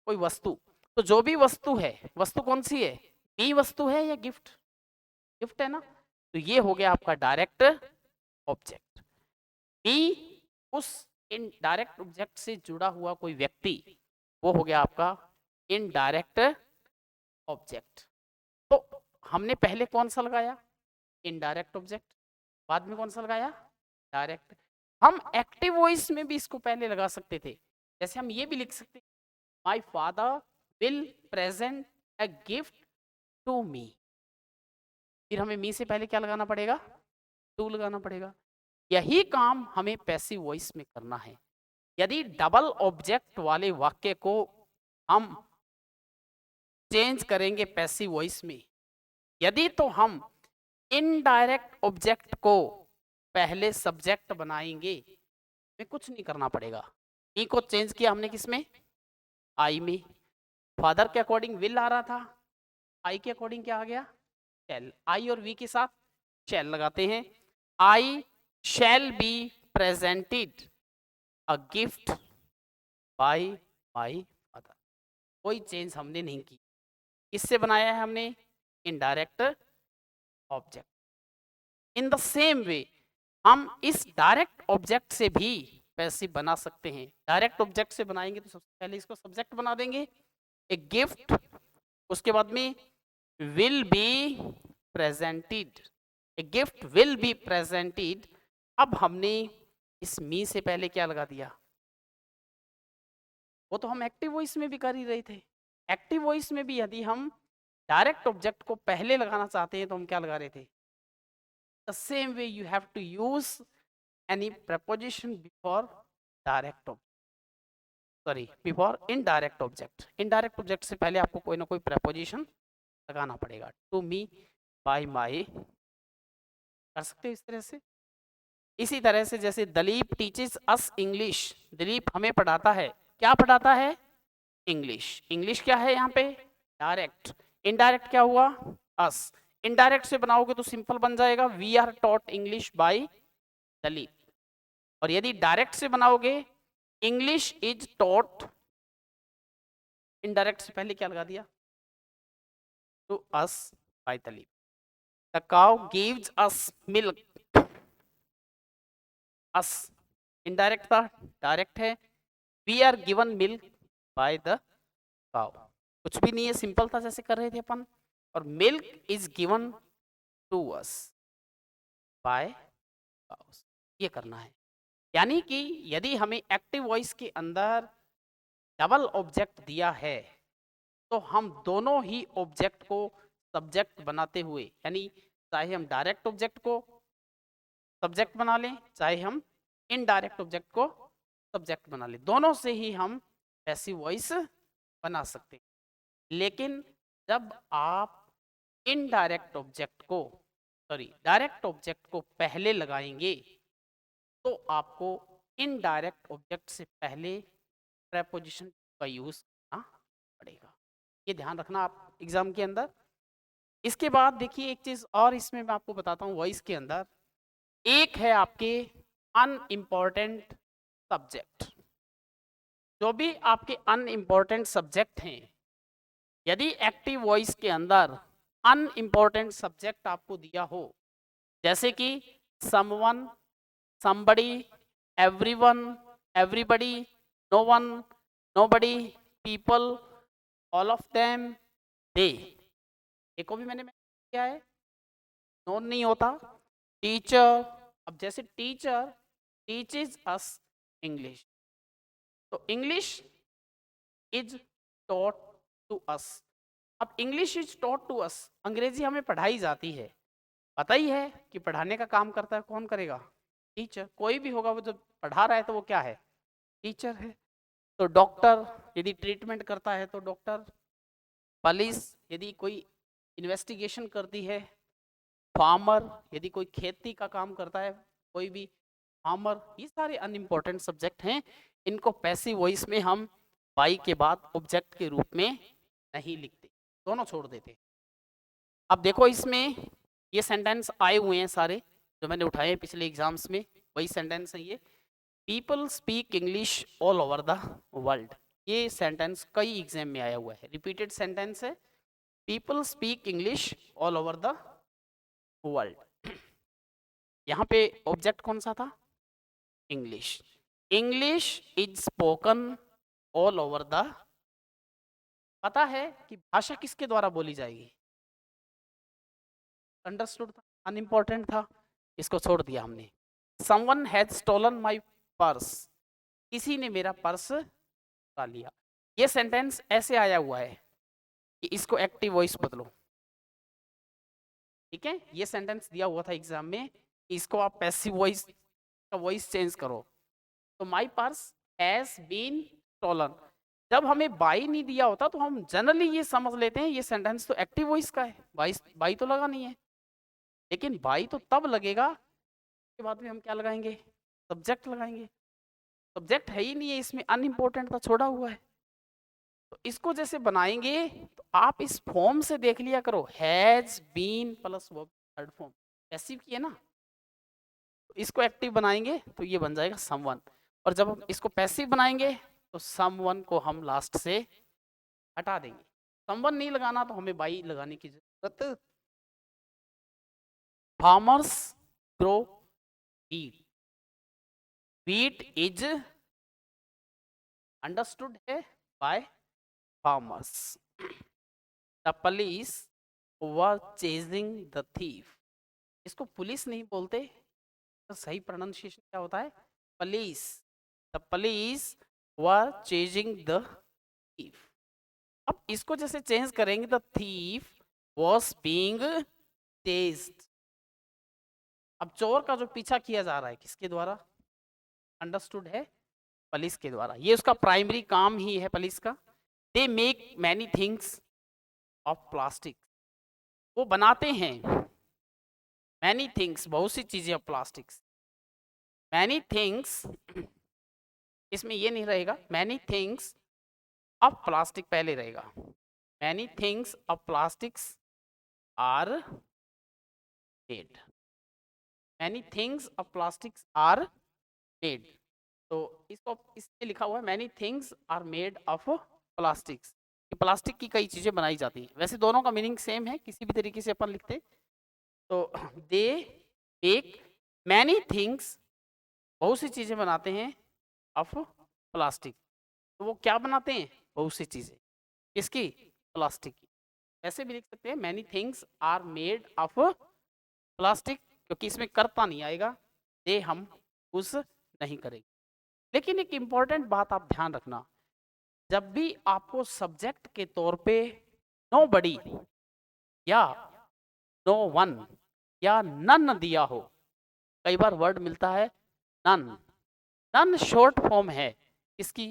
कोई वस्तु। तो जो भी वस्तु है, वस्तु कौन सी है, बी वस्तु है या गिफ्ट, गिफ्ट है ना, तो ये हो गया आपका डायरेक्ट ऑब्जेक्ट। बी उस इनडायरेक्ट ऑब्जेक्ट से जुड़ा हुआ कोई व्यक्ति, वो हो गया आपका इनडायरेक्ट ऑब्जेक्ट। तो हमने पहले कौन सा लगाया, इनडायरेक्ट ऑब्जेक्ट, बाद में कौन सा लगाया, डायरेक्ट। हम एक्टिव वॉइस में भी इसको पहले लगा सकते थे, जैसे हम ये भी लिख सकते my father will present a gift to me. फिर हमें मी से पहले क्या लगाना पड़ेगा, टू लगाना पड़ेगा। यही काम हमें पैसिव वॉइस में करना है। यदि डबल ऑब्जेक्ट वाले वाक्य को हम चेंज करेंगे पैसिव वॉइस में, यदि तो हम इनडायरेक्ट ऑब्जेक्ट को पहले सब्जेक्ट बनाएंगे, हमें कुछ नहीं करना पड़ेगा। ई को चेंज किया हमने किसमें, आई में। फादर के अकॉर्डिंग विल आ रहा था, आई के अकॉर्डिंग क्या आ गया, शैल। आई और वी के साथ शैल लगाते हैं। I shall be presented a gift by my father. कोई चेंज हमने नहीं की। किससे बनाया है हमने, indirect object. In the same way हम इस डायरेक्ट ऑब्जेक्ट से भी पैसिव बना सकते हैं। डायरेक्ट ऑब्जेक्ट से बनाएंगे तो सबसे पहले इसको सब्जेक्ट बना देंगे, एक गिफ्ट, उसके बाद में will be presented, a gift will be presented. अब हमने इस मी से पहले क्या लगा दिया, वो तो हम एक्टिव वॉइस में भी कर ही रहे थे। एक्टिव वॉइस में भी यदि हम डायरेक्ट ऑब्जेक्ट को पहले लगाना चाहते हैं तो हम क्या लगा रहे थे, the same way you have to use any preposition before direct object, sorry before indirect object. Indirect object से पहले आपको कोई ना कोई preposition लगाना पड़ेगा। टू मी, बाय माई, कर सकते हो इस तरह से। इसी तरह से जैसे Dalip teaches us English, Dalip हमें पढ़ाता है, क्या पढ़ाता है, इंग्लिश। इंग्लिश क्या है यहाँ पे, डायरेक्ट। इनडायरेक्ट क्या हुआ, अस। इनडायरेक्ट से बनाओगे तो सिंपल बन जाएगा, we are taught English by Dalip. और यदि डायरेक्ट से बनाओगे, इंग्लिश इज टॉट, इनडायरेक्ट से पहले क्या लगा दिया, to us by Dalip. The cow gives us milk, us indirect था, डायरेक्ट है, we are given milk by the cow. कुछ भी नहीं है, सिंपल था जैसे कर रहे थे अपन। और milk is given to us by cows, ये करना है। यानी कि यदि हमें एक्टिव वॉइस के अंदर डबल ऑब्जेक्ट दिया है तो हम दोनों ही ऑब्जेक्ट को सब्जेक्ट बनाते हुए, यानी चाहे हम डायरेक्ट ऑब्जेक्ट को सब्जेक्ट बना लें, चाहे हम इनडायरेक्ट ऑब्जेक्ट को सब्जेक्ट बना लें, दोनों से ही हम पैसिव वॉइस बना सकते हैं। लेकिन जब आप इनडायरेक्ट ऑब्जेक्ट को, सॉरी डायरेक्ट ऑब्जेक्ट को पहले लगाएंगे तो आपको इनडायरेक्ट ऑब्जेक्ट से पहले प्रेपोजिशन का यूज करना पड़ेगा। ये ध्यान रखना आप एग्जाम के अंदर। इसके बाद देखिए एक चीज और इसमें मैं आपको बताता हूँ, वॉइस के अंदर एक है आपके अनइम्पॉर्टेंट सब्जेक्ट। जो भी आपके अनइम्पॉर्टेंट सब्जेक्ट हैं, यदि एक्टिव वॉइस के अंदर अनइम्पॉर्टेंट सब्जेक्ट आपको दिया हो, जैसे कि someone, somebody, everyone, everybody, no one, nobody, people, all of them, they, एक को भी मैंने किया है, नोन नहीं होता। टीचर, अब जैसे टीचर टीचेस अस इंग्लिश, तो English is taught to us. अब English is taught to us, अंग्रेजी हमें पढ़ाई जाती है, पता ही है कि पढ़ाने का काम करता है कौन करेगा, टीचर। कोई भी होगा वो जब पढ़ा रहा है तो वो क्या है, टीचर है। तो डॉक्टर यदि ट्रीटमेंट करता है तो डॉक्टर, पुलिस यदि कोई इन्वेस्टिगेशन करती है, फार्मर यदि कोई खेती का काम करता है, कोई भी फार्मर। ये सारे अनइम्पॉर्टेंट सब्जेक्ट हैं, इनको पैसिव वॉइस में हम बाई के बाद ऑब्जेक्ट के रूप में नहीं लिखते, दोनों छोड़ देते। अब देखो इसमें ये सेंटेंस आए हुए हैं सारे जो मैंने उठाए हैं पिछले एग्जाम्स में, वही सेंटेंस है ये। People speak English all over the world, ये सेंटेंस कई एग्जाम में आया हुआ है, रिपीटेड सेंटेंस है। People speak English all over the world. यहाँ पे ऑब्जेक्ट कौन सा था, English. English is spoken all over the, पता है कि भाषा किसके द्वारा बोली जाएगी, अंडरस्टूड था, अनइम्पॉर्टेंट था, इसको छोड़ दिया हमने। Someone has stolen my purse, किसी ने मेरा पर्स चुरा लिया। ये सेंटेंस ऐसे आया हुआ है कि इसको एक्टिव वॉइस बदलो, ठीक है। ये सेंटेंस दिया हुआ था एग्जाम में, इसको आप पैसिव वॉइस का वॉइस चेंज करो। तो my purse has been stolen. जब हमें बाई नहीं दिया होता तो हम जनरली ये समझ लेते हैं ये सेंटेंस तो एक्टिव वॉइस का है, बाई बाई तो लगा नहीं है। लेकिन बाई तो तब लगेगा के बाद में हम क्या लगाएंगे, सब्जेक्ट लगाएंगे। सब्जेक्ट है ही नहीं है इसमें, अनइम्पोर्टेंट था, छोड़ा हुआ है। तो इसको जैसे बनाएंगे तो आप इस फॉर्म से देख लिया करो, has been plus verb third form, passive की है ना। तो इसको एक्टिव बनाएंगे तो ये बन जाएगा समवन, और जब हम इसको पैसिव बनाएंगे तो समवन को हम लास्ट से हटा देंगे। समवन नहीं लगाना तो हमें बाई लगाने की जरूरत। Farmers grow wheat, wheat is understood है by farmers. The police were chasing the thief. इसको पुलिस नहीं बोलते, तो सही प्रोनाउंसिएशन क्या होता है, police. The police were chasing the thief. अब इसको जैसे चेंज करेंगे, the thief was being chased. अब चोर का जो पीछा किया जा रहा है किसके द्वारा, अंडरस्टूड है पुलिस के द्वारा। ये उसका प्राइमरी काम ही है पुलिस का। They make many things of plastic. वो बनाते हैं मैनी थिंग्स, बहुत सी चीजें ऑफ प्लास्टिक। मैनी थिंग्स इसमें ये नहीं रहेगा, मैनी थिंग्स ऑफ प्लास्टिक पहले रहेगा। Many things of plastics are made, many things of plastics are made. तो इसको इसमें लिखा हुआ है many things are made of plastics, plastic की कई चीजें बनाई जाती हैं। वैसे दोनों का मीनिंग सेम है, किसी भी तरीके से अपन लिखते। तो दे मेक मैनी थिंग्स, बहुत सी चीजें बनाते हैं ऑफ प्लास्टिक। तो वो क्या बनाते हैं, बहुत सी चीजें, किसकी, प्लास्टिक की। ऐसे भी लिख सकते हैं many things are made of plastic, क्योंकि इसमें करता नहीं आएगा, ये हम उस नहीं करेंगे। लेकिन एक इंपॉर्टेंट बात आप ध्यान रखना, जब भी आपको सब्जेक्ट के तौर पे नोबडी या नो वन या नन दिया हो, कई बार वर्ड मिलता है नन, नन शॉर्ट फॉर्म है इसकी,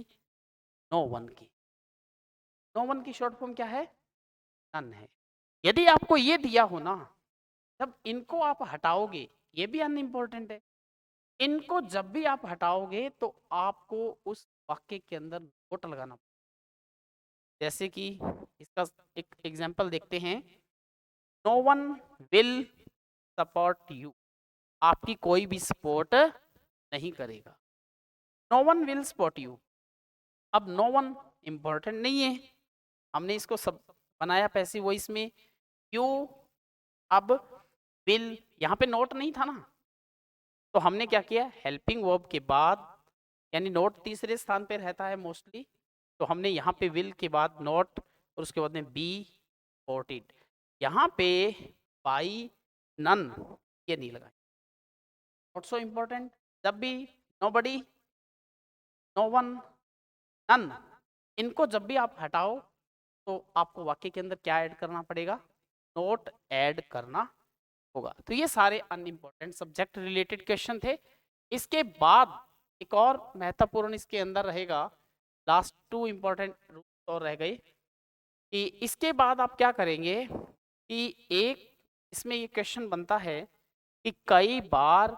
नो वन की। नो वन की शॉर्ट फॉर्म क्या है, नन है। यदि आपको ये दिया हो ना, जब इनको आप हटाओगे, ये भी अनइम्पोर्टेंट है, इनको जब भी आप हटाओगे तो आपको उस वाक्य के अंदर नोट लगाना। जैसे कि इसका एक एग्जांपल देखते हैं, no one will support you. आपकी कोई भी सपोर्ट नहीं करेगा, no one will support you. अब नो वन इंपॉर्टेंट नहीं है, हमने इसको सब बनाया पैसिव वॉइस में, यू। अब विल यहाँ पे नोट नहीं था ना, तो हमने क्या किया, हेल्पिंग वर्ब के बाद, यानी नोट तीसरे स्थान पे रहता है मोस्टली, तो हमने यहाँ पे विल के बाद नोट और उसके बाद में बी सपोर्टेड। यहाँ पे बाई नन ये नहीं लगाए, नॉट सो इम्पोर्टेंट। जब भी नोबडी, नो वन, नन, इनको जब भी आप हटाओ तो आपको वाक्य के अंदर क्या ऐड करना पड़ेगा, नोट ऐड करना होगा। तो ये सारे अनइम्पोर्टेंट सब्जेक्ट रिलेटेड क्वेश्चन थे। इसके बाद एक और महत्वपूर्ण इसके अंदर रहेगा, लास्ट 2 इंपॉर्टेंट रूल्स और रह गए, कि इसके बाद आप क्या करेंगे कि एक इसमें ये क्वेश्चन बनता है कि कई बार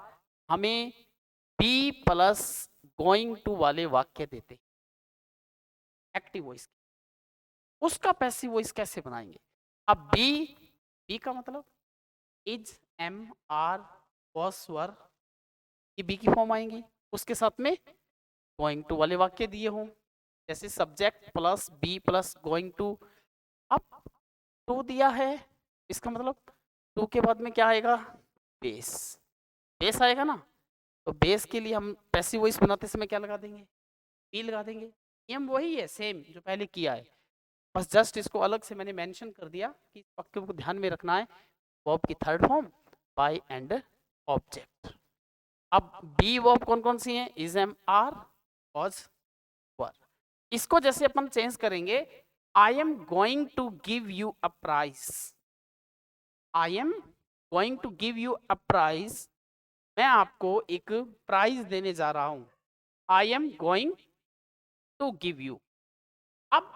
हमें बी प्लस गोइंग टू वाले वाक्य देते एक्टिव वॉइस, उसका पैसिव वॉइस कैसे बनाएंगे। अब बी का मतलब इज, एम, आर, वॉस, वर, ये बी की फॉर्म आएंगी। उसके साथ में गोइंग टू वाले वाक्य दिए हों, जैसे subject plus be plus going to. अब टू दिया है, इसका मतलब टू के बाद में क्या आएगा, बेस, बेस आएगा ना। तो बेस के लिए हम पैसिव वॉइस बनाते समय क्या लगा देंगे, बी लगा देंगे। नियम वही है सेम जो पहले किया है, बस जस्ट इसको अलग से मैंने मेंशन कर दिया कि इस वाक्य को ध्यान में रखना है, वर्ब की third form by and object. अब बी वर्ब कौन कौन सी हैं, is, am, are, was, were. इसको जैसे अपन चेंज करेंगे, I am going to give you a prize, I am going to give you a prize, मैं आपको एक प्राइज देने जा रहा हूं, I am going to give you. अब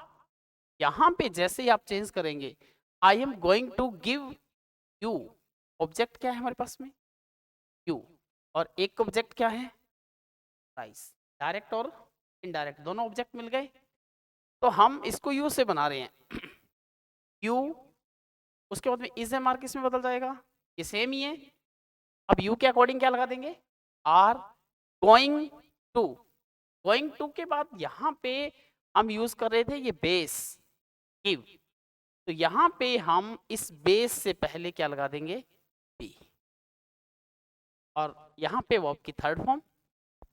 यहां पे जैसे ही आप चेंज करेंगे, I am going to give you, object क्या है हमारे पास में, यू, और एक ऑब्जेक्ट क्या है, प्राइस, डायरेक्ट और इनडायरेक्ट दोनों ऑब्जेक्ट मिल गए। तो हम इसको यू से बना रहे हैं, यू, उसके बाद में इज एम आर किस में बदल जाएगा, ये सेम ही है। अब यू के अकॉर्डिंग क्या लगा देंगे, are, going to, going to के बाद यहाँ पे हम यूज कर रहे थे ये बेस, गिव, तो यहाँ पे हम इस बेस से पहले क्या लगा देंगे, बी, और यहाँ पे वर्ब की third form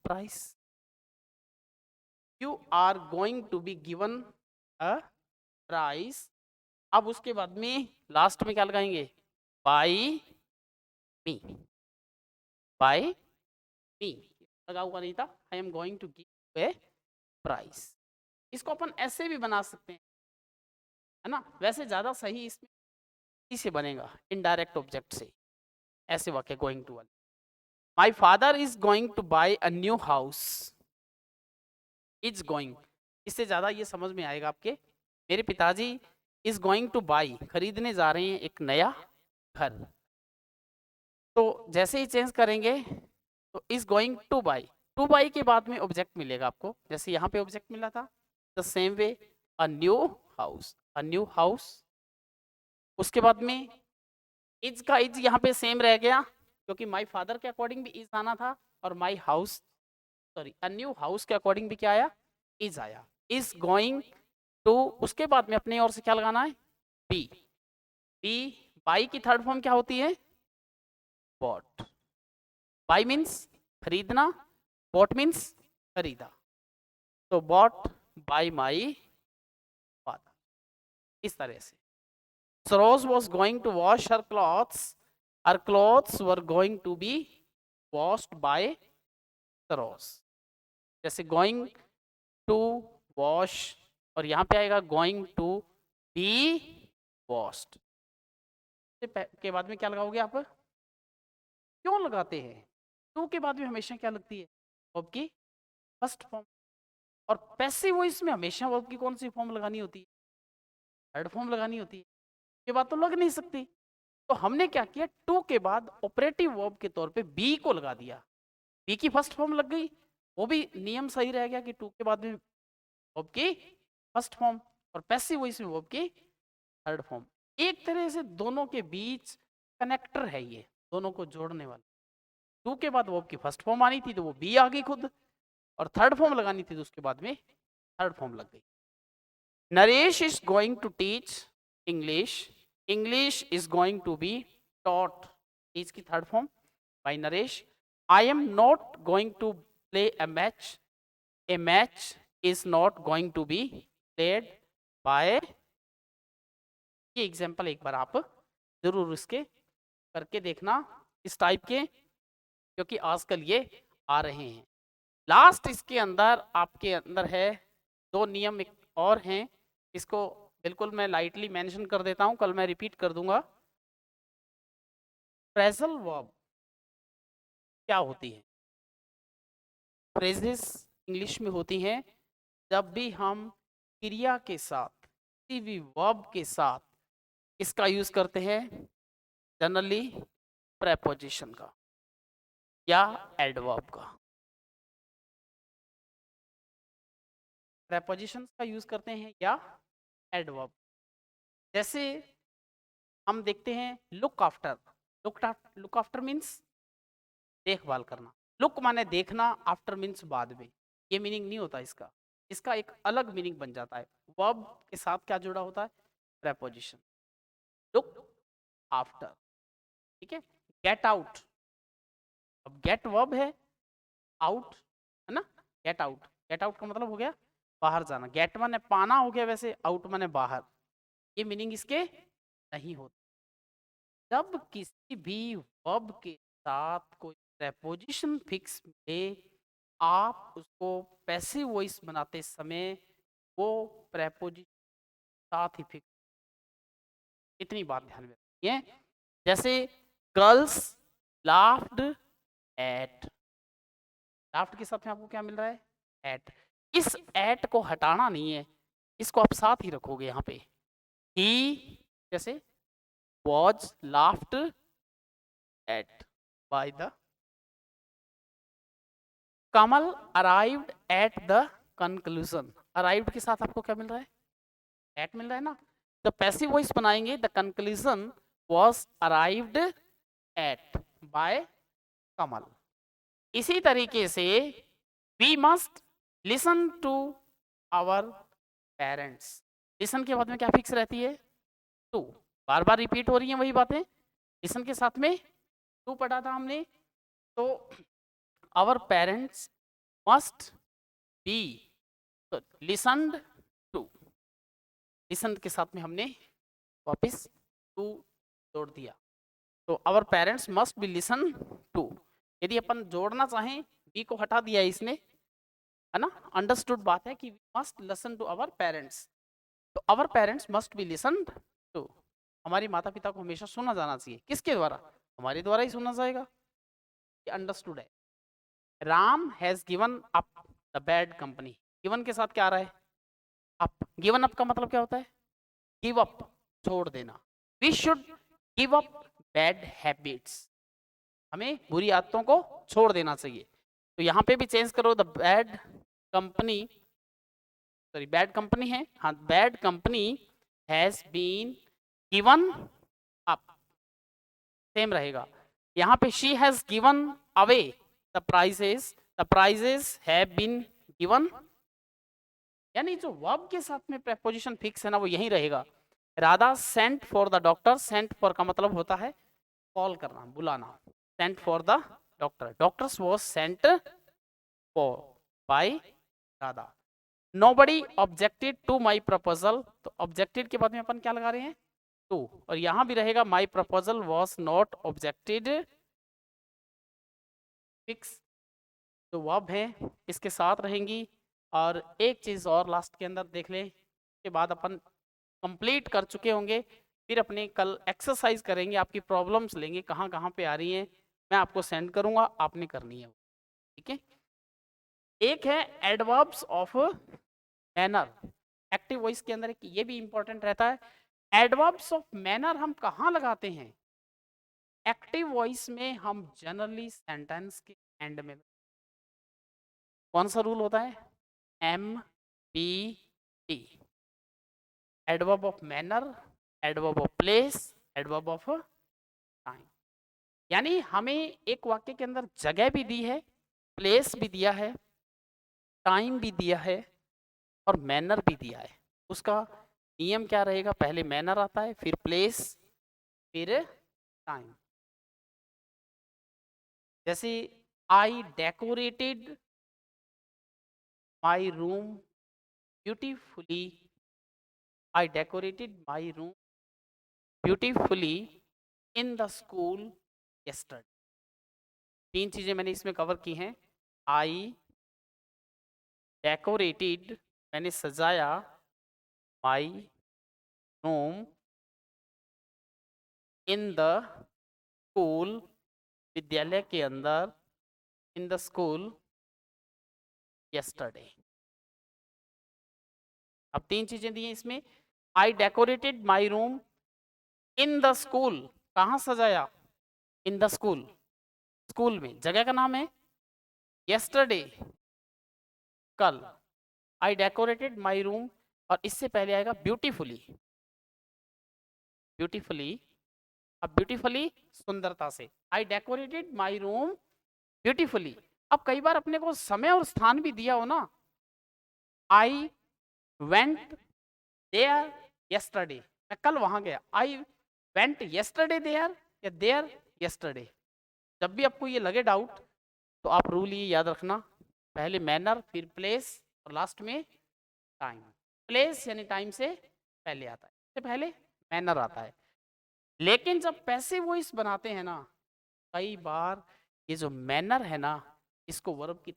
prize, you are going to be given a prize. अब उसके बाद में लास्ट में क्या लगाएंगे, बाई मी, बाय मी, लगा हुआ नहीं था, I am going to give a prize. इसको अपन ऐसे भी बना सकते हैं, है ना, वैसे ज्यादा सही इसमें इसे बनेगा इनडायरेक्ट ऑब्जेक्ट से, ऐसे वाक्य गोइंग टू वाले, my father is going to buy a new house, is going, इससे ज्यादा ये समझ में आएगा आपके, मेरे पिताजी इज गोइंग टू बाय, खरीदने जा रहे हैं एक नया घर। तो जैसे ही चेंज करेंगे तो is going two by, two by के बाद में ऑब्जेक्ट मिलेगा आपको, जैसे यहाँ पे ऑब्जेक्ट मिला था, the same way a new house, a new house. उसके बाद में इज का इज यहाँ पे सेम रह गया, क्योंकि माई फादर के अकॉर्डिंग भी इज आना था, और my house, sorry a new house के अकॉर्डिंग भी क्या आया, इज आया, इज गोइंग टू, उसके बाद में अपनी ओर से क्या लगाना है, बी, बी, बाई की थर्ड फॉर्म क्या होती है, बॉट, बाई मीन्स खरीदना, बॉट मीन्स खरीदा, तो बॉट बाय माई फादर, इस तरह से। Saroj was going to wash her clothes, her clothes were going to be washed by Saroj, जैसे गोइंग टू वॉश, और यहाँ पे आएगा गोइंग टू बी वॉश्ड, के बाद में क्या लगाओगे आप, क्यों लगाते हैं, टू के बाद में हमेशा क्या लगती है, वर्ब की फर्स्ट फॉर्म, और पैसिव वॉइस में हमेशा वर्ब की कौन सी फॉर्म लगानी होती है, थर्ड फॉर्म लगानी होती है, ये बात तो लग नहीं सकती। तो हमने क्या किया, टू के बाद ऑपरेटिव वर्ब के तौर पे बी को लगा दिया, बी की फर्स्ट फॉर्म लग गई, वो भी नियम सही रह गया कि टू के बाद में वर्ब की फर्स्ट फॉर्म, और पैसिव वॉइस में वर्ब की थर्ड फॉर्म, एक तरह से दोनों के बीच कनेक्टर है ये, दोनों को जोड़ने वाला। टू के बाद वर्ब की फर्स्ट फॉर्म आनी थी तो वो बी आ गई खुद, और थर्ड फॉर्म लगानी थी तो उसके बाद में थर्ड फॉर्म लग गई। Naresh is going to teach English, English is going to be taught, is की third form by Naresh. I am not going to play a match, a match is not going to be played by, ये एग्जाम्पल एक बार आप जरूर इसके करके देखना इस टाइप के, क्योंकि आजकल ये आ रहे हैं। लास्ट इसके अंदर आपके अंदर है दो नियम एक और हैं, इसको बिल्कुल मैं लाइटली मेंशन कर देता हूं, कल मैं रिपीट कर दूंगा। फ्रेजल वर्ब क्या होती है, फ्रेजेस इंग्लिश में होती हैं जब भी हम क्रिया के साथ, किसी भी वर्ब के साथ इसका यूज करते हैं, जनरली प्रेपोजिशन का या एडवर्ब का, प्रेपोजिशंस का यूज करते हैं या एडवर्ब। जैसे हम देखते हैं look after, look after means देखभाल करना, लुक माने देखना, आफ्टर मीन्स बाद में, ये मीनिंग नहीं होता इसका, इसका एक अलग मीनिंग बन जाता है, वर्ब के साथ क्या जुड़ा होता है, प्रेपोजिशन, लुक आफ्टर, ठीक है। गेट आउट, अब गेट वर्ब है, आउट है ना, गेट आउट, गेट आउट का मतलब हो गया बाहर जाना, गेट माने पाना हो गया, वैसे आउट माने बाहर, ये मीनिंग इसके नहीं होते। जब किसी भी वर्ब के साथ कोई प्रेपोजिशन फिक्स मिले, आप उसको पैसिव वॉइस बनाते समय वो प्रेपोजिशन साथ ही फिक्स। इतनी बात ध्यान में रखिए। जैसे गर्ल्स लाफ्ड एट, लाफ्ड के साथ में आपको क्या मिल रहा है? एट। इस एट को हटाना नहीं है, इसको आप साथ ही रखोगे यहाँ पे। ही जैसे was laughed at by the, Kamal arrived at the conclusion। arrived के साथ आपको क्या मिल रहा है? at मिल रहा है ना। तो पैसिव वॉइस बनाएंगे, the conclusion was arrived at by कमल। इसी तरीके से we must listen to our parents। listen के बाद में क्या फिक्स रहती है? टू। बार बार रिपीट हो रही हैं वही बातें। listen के साथ में टू पढ़ा था हमने। तो our parents must be, तो listened to, listen के साथ में हमने वापस टू जोड़ दिया। तो our parents must be listen to। यदि अपन जोड़ना चाहें, बी को हटा दिया इसने, है ना। अंडरस्टूड बात है कि we must listen to our parents। तो our parents must be listened to, हमारे माता पिता को हमेशा सुना जाना चाहिए। किसके द्वारा? हमारे द्वारा ही सुना जाएगा। ये अंडरस्टूड है। Ram has given up the bad company. Given के साथ क्या आ रहा है? अप। गिवन अप का मतलब क्या होता है? गिव अप, छोड़ देना। We should give up bad habits, हमें बुरी आदतों को छोड़ देना चाहिए। तो यहाँ पे भी चेंज करो, the bad company, sorry bad company है, हाँ, bad company has been given up, same रहेगा। यहाँ पे she has given away the prizes, the prizes have been given, यानी जो वर्ब के साथ में प्रेपोजिशन फिक्स है ना, वो यही रहेगा। Radha sent for the doctor, sent for का मतलब होता है कॉल करना, बुलाना। Sent for the doctor, doctors was sent for by Radha. Nobody objected to my proposal, तो ऑब्जेक्टेड के बाद में अपन क्या लगा रहे हैं? टू। और यहां भी रहेगा my proposal was not objected, fix जो वर्ब है इसके साथ रहेंगी। और एक चीज और लास्ट के अंदर देख ले, के बाद अपन कंप्लीट कर चुके होंगे। फिर अपने कल एक्सरसाइज करेंगे, आपकी प्रॉब्लम्स लेंगे कहाँ कहाँ पे आ रही हैं, मैं आपको सेंड करूंगा, आपने करनी है, ठीक है। एक है adverbs of manner, active voice के अंदर ये भी इंपॉर्टेंट रहता है। एडवर्ब्स ऑफ मैनर हम कहाँ लगाते हैं? एक्टिव वॉइस में हम जनरली सेंटेंस के एंड में। कौन सा रूल होता है? MPT, adverb of manner, adverb of place, adverb of time. यानी हमें एक वाक्य के अंदर जगह भी दी है, प्लेस भी दिया है, टाइम भी दिया है और मैनर भी दिया है। उसका नियम क्या रहेगा? पहले मैनर आता है, फिर प्लेस, फिर टाइम। जैसे I decorated my room beautifully, I decorated my room beautifully in the school yesterday. तीन चीजें मैंने इसमें कवर की हैं। आई डेकोरेटेड, मैंने सजाया, माई रूम, इन द स्कूल, विद्यालय के अंदर, इन द स्कूल यस्टरडे। अब तीन चीजें दी हैं इसमें। I decorated my room in the school, कहाँ सजाया? इन द स्कूल, स्कूल में, जगह का नाम है। यस्टरडे, कल। आई डेकोरेटेड माई रूम, और इससे पहले आएगा ब्यूटीफुली, ब्यूटीफुली, अब ब्यूटीफुली सुंदरता से। आई डेकोरेटेड माई रूम ब्यूटीफुली। अब कई बार अपने को समय और स्थान भी दिया हो ना, आई वेंट देयर यस्टरडे, मैं कल वहां गया। आई वेंट यस्टरडे देयर या देयर यस्टरडे। जब भी आपको ये लगे डाउट, तो आप रूल ये याद रखना, पहले मैनर, फिर प्लेस और लास्ट में टाइम। प्लेस यानी टाइम से पहले आता है, इससे पहले मैनर आता है। लेकिन जब पैसिव वॉइस बनाते हैं ना, कई बार ये जो मैनर है ना, इसको वर्ब की,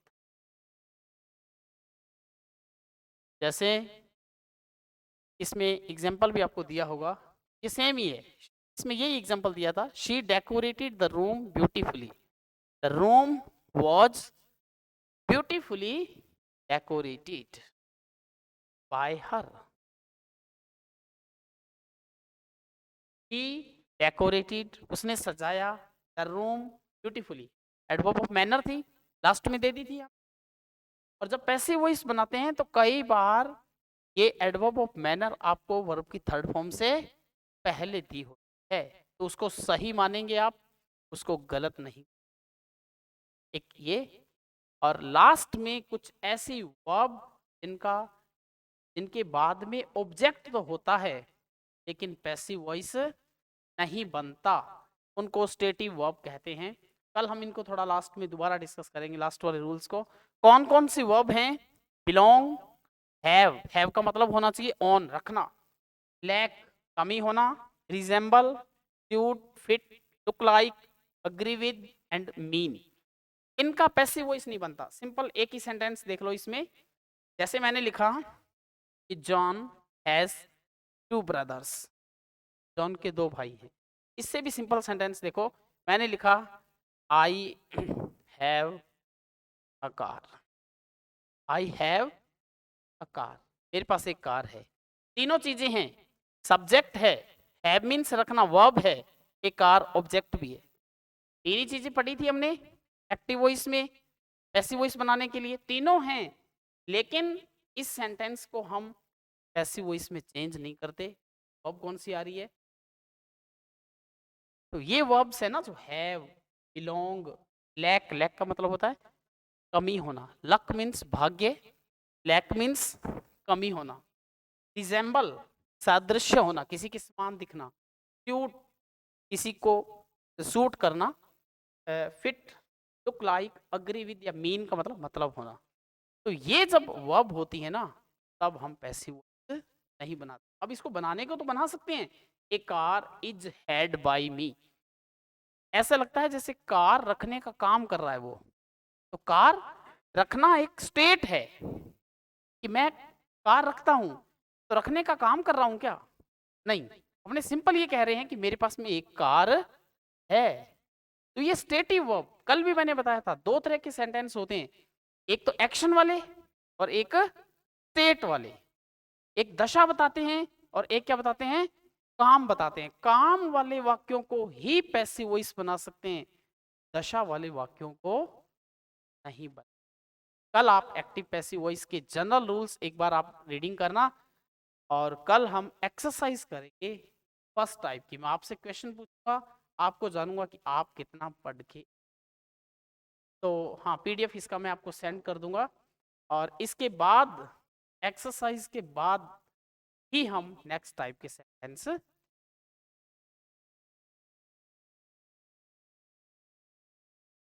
जैसे इसमें एग्जाम्पल भी आपको दिया होगा, ये सेम ही है, इसमें यही एग्जाम्पल दिया था, she decorated the room beautifully, the room was beautifully decorated bye her, she decorated, उसने सजाया, the room beautifully, adverb of manner थी, लास्ट में दे दी थी आप। और जब पैसिव वॉइस बनाते हैं तो कई बार ये एडवर्ब ऑफ मैनर आपको वर्ब की थर्ड फॉर्म से पहले दी होती है, तो उसको सही मानेंगे आप, उसको गलत नहीं। एक ये, और लास्ट में कुछ ऐसी वर्ब जिनके बाद में ऑब्जेक्ट तो होता है लेकिन पैसिव वॉइस नहीं बनता, उनको स्टेटिव वर्ब कहते हैं। कल हम इनको थोड़ा लास्ट में दोबारा डिस्कस करेंगे, लास्ट वाले रूल्स को। कौन कौन सी वर्ब हैं? बिलोंग, हैव का मतलब होना चाहिए ऑन, रखना, लैक कमी होना, resemble, suit, fit, look like, agree with and mean, इनका पैसिव वॉइस नहीं बनता। सिंपल एक ही सेंटेंस देख लो इसमें, जैसे मैंने लिखा कि जॉन हैज 2 ब्रदर्स, जॉन के 2 भाई हैं। इससे भी सिंपल सेंटेंस देखो, मैंने लिखा I have a car, I have a car, मेरे पास एक कार है। तीनों चीजें हैं, सब्जेक्ट है, हैव मीन्स रखना, वर्ब है, एक कार ऑब्जेक्ट भी है। तीन ही चीजें पढ़ी थी हमने एक्टिव वॉइस में पैसिव वॉइस बनाने के लिए, तीनों हैं, लेकिन इस सेंटेंस को हम पैसिव वॉइस में चेंज नहीं करते। वर्ब कौन सी आ रही है? तो ये वर्ब्स है ना, जो हैव, बिलोंग, लैक, लैक का मतलब होता है कमी होना, लक मीन्स भाग्य, लैक मीन्स कमी होना, रिजेंबल सादृश्य होना, किसी के समान दिखना, सूट किसी को सूट करना, fit, look like, agree with या मीन का मतलब होना। तो ये जब वर्ब होती है ना, तब हम पैसिव नहीं बनाते। अब इसको बनाने को तो बना सकते हैं, ए कार इज हैड बाय मी, ऐसा लगता है जैसे कार रखने का काम कर रहा है वो, तो कार रखना एक स्टेट है कि मैं कार रखता हूं, तो रखने का काम कर रहा हूं क्या? नहीं, अपने सिंपल ये कह रहे हैं कि मेरे पास में एक कार है। तो ये स्टेटिव वर्ब, कल भी मैंने बताया था 2 तरह के सेंटेंस होते हैं, एक तो एक्शन वाले और एक स्टेट वाले। एक दशा बताते हैं और एक क्या बताते हैं? काम बताते हैं। काम वाले वाक्यों को ही पैसिव वॉइस बना सकते हैं, दशा वाले वाक्यों को नहीं बना। कल आप एक्टिव पैसिव वॉइस के जनरल रूल्स एक बार आप रीडिंग करना, और कल हम एक्सरसाइज करेंगे फर्स्ट टाइप की। मैं आपसे क्वेश्चन पूछूंगा, आपको जानूंगा कि आप कितना पढ़ के, तो हाँ पीडीएफ इसका मैं आपको सेंड कर दूंगा, और इसके बाद एक्सरसाइज के बाद ही हम नेक्स्ट टाइप के सेंटेंस